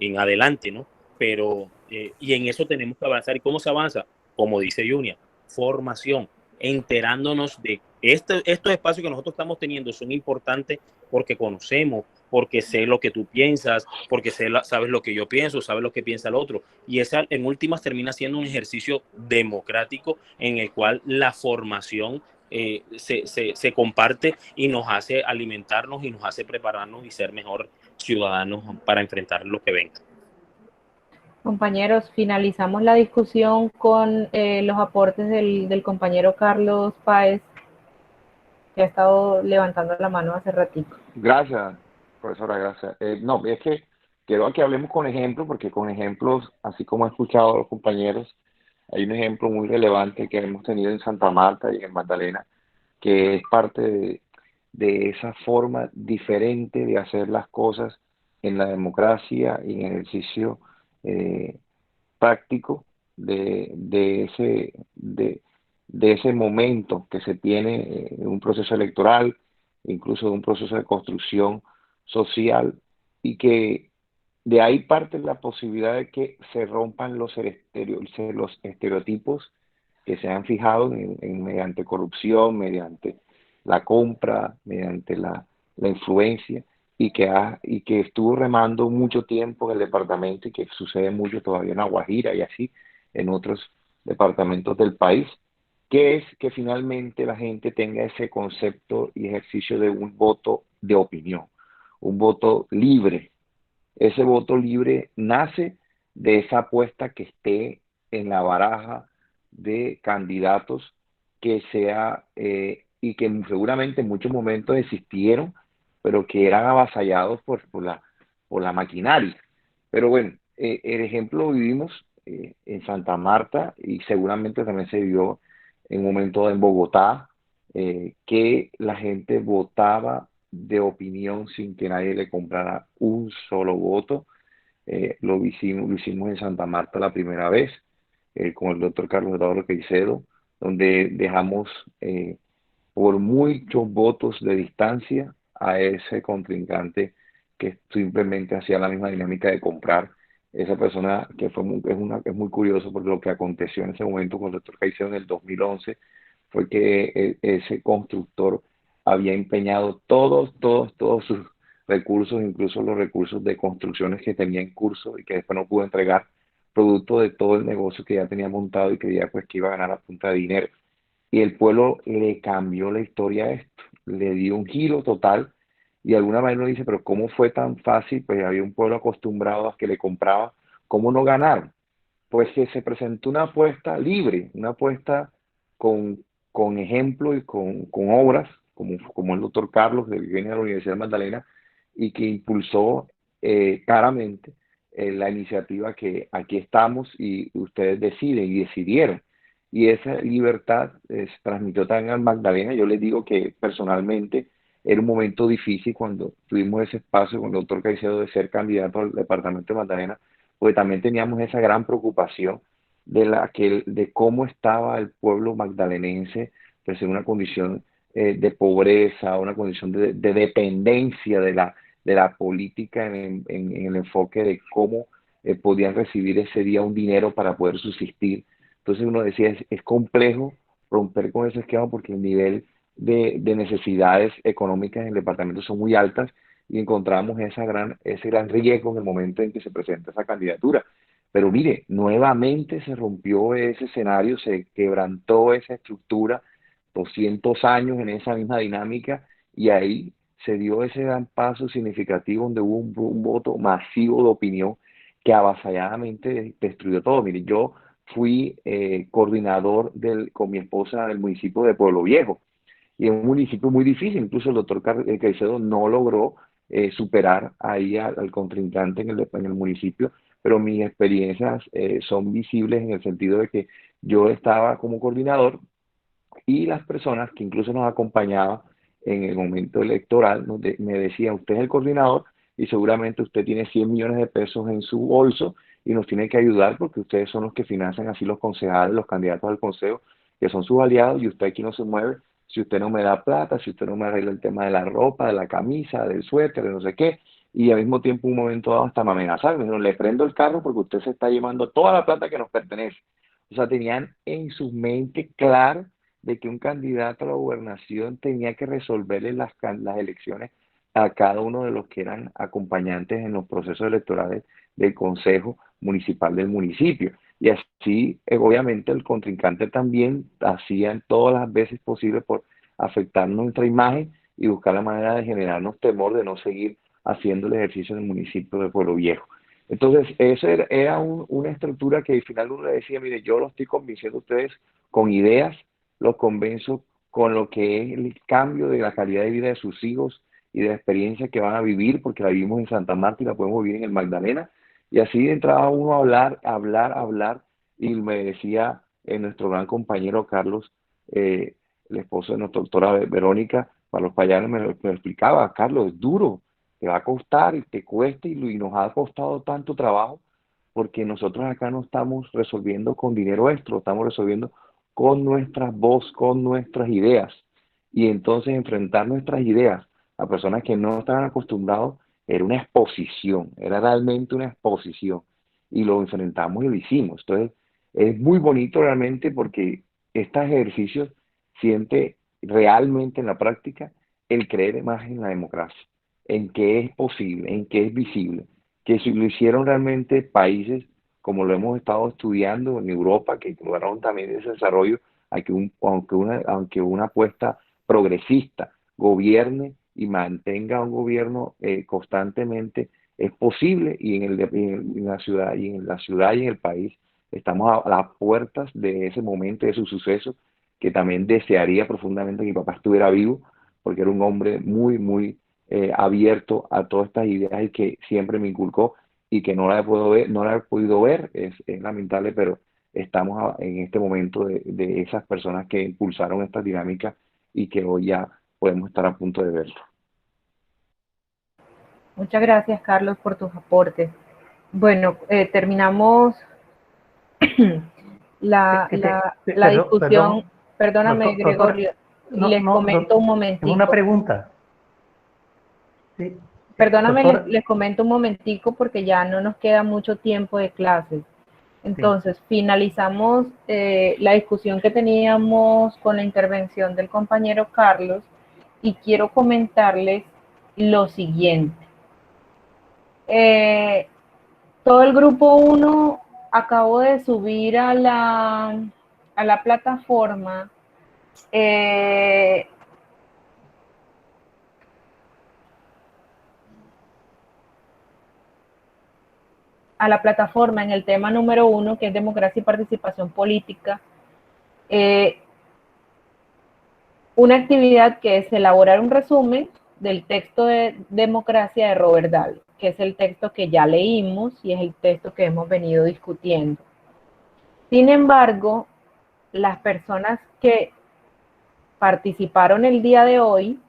en adelante, ¿no? Pero, y en eso tenemos que avanzar. ¿Y cómo se avanza? Como dice Junia, formación, enterándonos de estos espacios que nosotros estamos teniendo son importantes porque conocemos, porque sé lo que tú piensas, porque sabes lo que yo pienso, sabes lo que piensa el otro. Y esa, en últimas, termina siendo un ejercicio democrático en el cual la formación se comparte y nos hace alimentarnos y nos hace prepararnos y ser mejor ciudadanos para enfrentar lo que venga. Compañeros, finalizamos la discusión con los aportes del compañero Carlos Páez, que ha estado levantando la mano hace ratito. Gracias, profesora, gracias. No, es que quiero que hablemos con ejemplos, porque con ejemplos, así como he escuchado a los compañeros, hay un ejemplo muy relevante que hemos tenido en Santa Marta y en Magdalena, que es parte de esa forma diferente de hacer las cosas en la democracia y en el ejercicio práctico de ese momento que se tiene en un proceso electoral, incluso de un proceso de construcción social, y que de ahí parte la posibilidad de que se rompan los estereotipos que se han fijado mediante corrupción, mediante la compra, mediante la influencia, y que estuvo remando mucho tiempo en el departamento y que sucede mucho todavía en La Guajira y así en otros departamentos del país, que es que finalmente la gente tenga ese concepto y ejercicio de un voto de opinión, un voto libre. Ese voto libre nace de esa apuesta que esté en la baraja de candidatos que sea y que seguramente en muchos momentos existieron, pero que eran avasallados por la maquinaria. Pero bueno, el ejemplo lo vivimos en Santa Marta y seguramente también se vio en un momento en Bogotá, que la gente votaba de opinión sin que nadie le comprara un solo voto. Lo hicimos en Santa Marta la primera vez, con el doctor Carlos Eduardo Caicedo, donde dejamos por muchos votos de distancia a ese contrincante que simplemente hacía la misma dinámica de comprar. Esa persona que es muy curioso, porque lo que aconteció en ese momento con el doctor Caicedo en el 2011 fue que ese constructor había empeñado todos sus recursos, incluso los recursos de construcciones que tenía en curso y que después no pudo entregar, producto de todo el negocio que ya tenía montado y que ya pues que iba a ganar a punta de dinero. Y el pueblo le cambió la historia a esto, le dio un giro total, y de alguna manera uno dice, pero ¿cómo fue tan fácil? Pues había un pueblo acostumbrado a que le compraba, ¿cómo no ganaron? Pues que se presentó una apuesta libre, una apuesta con ejemplo y con obras, como el doctor Carlos, que viene de la Universidad de Magdalena, y que impulsó claramente la iniciativa que aquí estamos y ustedes deciden y decidieron. Y esa libertad se transmitió también al Magdalena. Yo les digo que personalmente era un momento difícil cuando tuvimos ese espacio con el doctor Caicedo de ser candidato al departamento de Magdalena, porque también teníamos esa gran preocupación de cómo estaba el pueblo magdalenense, pues en una condición de pobreza, una condición de dependencia de la política en el enfoque de cómo podían recibir ese día un dinero para poder subsistir. Entonces uno decía, es complejo romper con ese esquema porque el nivel de necesidades económicas en el departamento son muy altas, y encontramos ese gran riesgo en el momento en que se presenta esa candidatura. Pero mire, nuevamente se rompió ese escenario, se quebrantó esa estructura, 200 años en esa misma dinámica, y ahí se dio ese gran paso significativo donde hubo un voto masivo de opinión que avasalladamente destruyó todo. Mire, yo fui coordinador con mi esposa del municipio de Pueblo Viejo, y es un municipio muy difícil. Incluso el doctor Caicedo no logró superar ahí al contrincante en el municipio, pero mis experiencias son visibles en el sentido de que yo estaba como coordinador y las personas que incluso nos acompañaban en el momento electoral me decían: usted es el coordinador y seguramente usted tiene 100 millones de pesos en su bolso y nos tiene que ayudar porque ustedes son los que financian así los concejales, los candidatos al consejo, que son sus aliados, y usted aquí no se mueve si usted no me da plata, si usted no me arregla el tema de la ropa, de la camisa, del suéter, de no sé qué. Y al mismo tiempo, un momento dado, hasta me amenazaron: me dijeron, le prendo el carro porque usted se está llevando toda la plata que nos pertenece. O sea, tenían en su mente claro de que un candidato a la gobernación tenía que resolverle las elecciones a cada uno de los que eran acompañantes en los procesos electorales del Consejo Municipal del municipio. Y así, obviamente, el contrincante también hacía todas las veces posibles por afectar nuestra imagen y buscar la manera de generarnos temor de no seguir haciendo el ejercicio en el municipio de Pueblo Viejo. Entonces, eso era una estructura que al final uno le decía: mire, yo lo estoy convenciendo a ustedes con ideas, los convenzo con lo que es el cambio de la calidad de vida de sus hijos y de la experiencia que van a vivir, porque la vivimos en Santa Marta y la podemos vivir en el Magdalena. Y así entraba uno a hablar, y me decía nuestro gran compañero Carlos, el esposo de nuestra doctora Verónica, para los payanos, me lo explicaba: Carlos, es duro, te va a costar y te cuesta, y nos ha costado tanto trabajo, porque nosotros acá no estamos resolviendo con dinero extra, estamos resolviendo con nuestra voz, con nuestras ideas. Y entonces enfrentar nuestras ideas a personas que no estaban acostumbrados era una exposición, era realmente una exposición. Y lo enfrentamos y lo hicimos. Entonces, es muy bonito realmente, porque estos ejercicios siente realmente en la práctica el creer más en la democracia, en que es posible, en que es visible, que si lo hicieron realmente países como lo hemos estado estudiando en Europa, que lograron también ese desarrollo, aunque una apuesta progresista gobierne y mantenga un gobierno constantemente, es posible. Y en la ciudad y en el país estamos a las puertas de ese momento, de su suceso, que también desearía profundamente que mi papá estuviera vivo, porque era un hombre muy, muy abierto a todas estas ideas y que siempre me inculcó, y que no la he podido ver, es lamentable, pero estamos en este momento de esas personas que impulsaron esta dinámica y que hoy ya podemos estar a punto de verlo. Muchas gracias, Carlos, por tus aportes. Bueno, terminamos la discusión. Perdóname, doctor, Gregorio, les comento un momentico. Una pregunta. Sí. Perdóname, les comento un momentico porque ya no nos queda mucho tiempo de clases. Entonces, sí, finalizamos la discusión que teníamos con la intervención del compañero Carlos, y quiero comentarles lo siguiente. Todo el grupo 1 acabó de subir a la plataforma en el tema número 1, que es democracia y participación política, una actividad que es elaborar un resumen del texto de democracia de Robert Dahl, que es el texto que ya leímos y es el texto que hemos venido discutiendo. Sin embargo, las personas que participaron el día de hoy,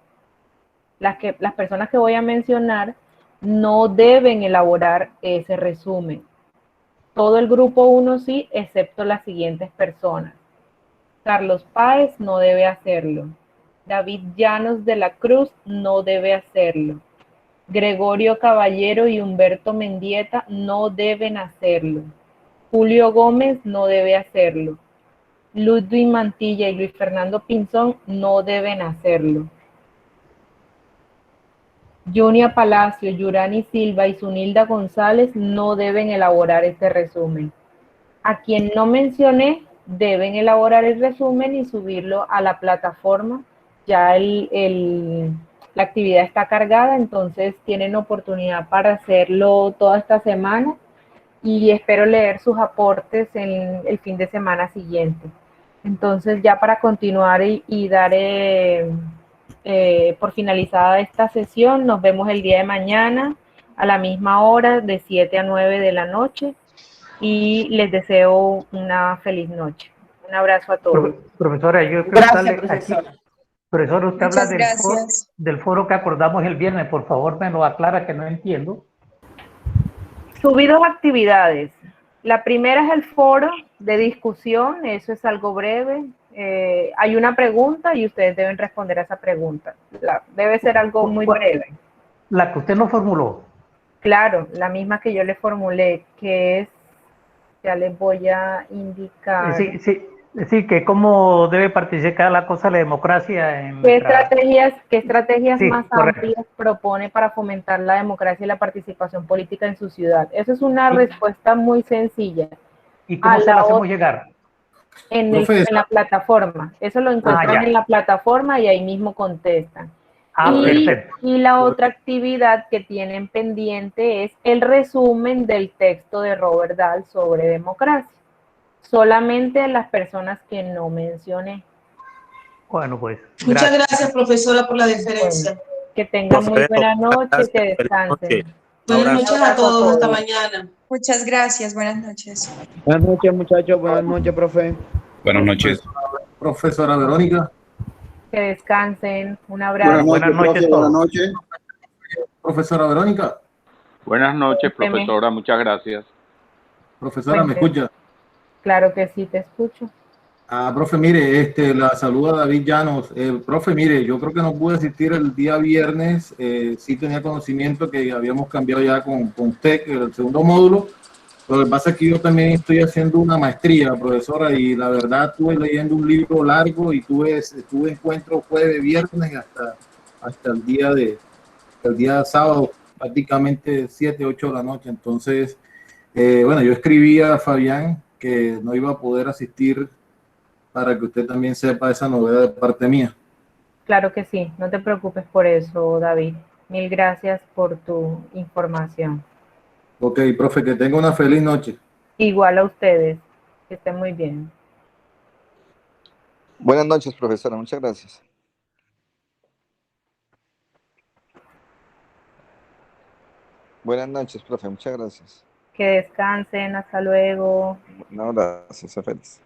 las personas que voy a mencionar, no deben elaborar ese resumen. Todo el grupo 1 sí, excepto las siguientes personas. Carlos Páez no debe hacerlo. David Llanos de la Cruz no debe hacerlo. Gregorio Caballero y Humberto Mendieta no deben hacerlo. Julio Gómez no debe hacerlo. Ludwig Mantilla y Luis Fernando Pinzón no deben hacerlo. Junia Palacio, Yurani Silva y Zunilda González no deben elaborar este resumen. A quien no mencioné, deben elaborar el resumen y subirlo a la plataforma. Ya la actividad está cargada, entonces tienen oportunidad para hacerlo toda esta semana y espero leer sus aportes en el fin de semana siguiente. Entonces, ya para continuar y dar por finalizada esta sesión, nos vemos el día de mañana a la misma hora, de 7 a 9 de la noche, y les deseo una feliz noche. Un abrazo a todos. Profesora, yo Gracias, profesora. Profesor, usted Muchas habla gracias. del foro que acordamos el viernes, por favor me lo aclara que no entiendo. Subí dos actividades. La primera es el foro de discusión, eso es algo breve. Hay una pregunta y ustedes deben responder a esa pregunta. Debe ser algo muy breve. La que usted no formuló. Claro, la misma que yo le formulé, que es, ya les voy a indicar. Sí, que cómo debe participar la cosa la democracia en ¿Qué nuestra... estrategias Sí, más correcto. amplias propone para fomentar la democracia y la participación política en su ciudad? Esa es una respuesta muy sencilla. ¿Y cómo se la hacemos llegar? En la plataforma. Eso lo encuentran en la plataforma y ahí mismo contestan. Perfecto. Y la otra actividad que tienen pendiente es el resumen del texto de Robert Dahl sobre democracia. Solamente las personas que no mencioné. Bueno, pues. Muchas gracias, profesora, por la deferencia. Bueno, que tengan muy buena noche, que descansen. Buenas noches a todos, hasta mañana. Muchas gracias, buenas noches. Buenas noches, muchachos, buenas noches, profe. Buenas noches. Profesora Verónica. Que descansen, un abrazo. Buenas noches, profe, buenas noches. Profesora Verónica. Buenas noches, profesora, muchas gracias. Profesora, ¿me escucha? Claro que sí, te escucho. Profe, mire, la saluda David Llanos. Profe, mire, yo creo que no pude asistir el día viernes. Sí tenía conocimiento que habíamos cambiado ya con usted, que el segundo módulo. Lo que pasa es que yo también estoy haciendo una maestría, profesora, y la verdad estuve leyendo un libro largo y tuve encuentros jueves, viernes hasta el día sábado, prácticamente 7, 8 de la noche. Entonces, bueno, yo escribí a Fabián que no iba a poder asistir para que usted también sepa esa novedad de parte mía. Claro que sí, no te preocupes por eso, David. Mil gracias por tu información. Ok, profe, que tenga una feliz noche. Igual a ustedes, que estén muy bien. Buenas noches, profesora, muchas gracias. Buenas noches, profe, muchas gracias. Que descansen, hasta luego. Un abrazo, sé feliz.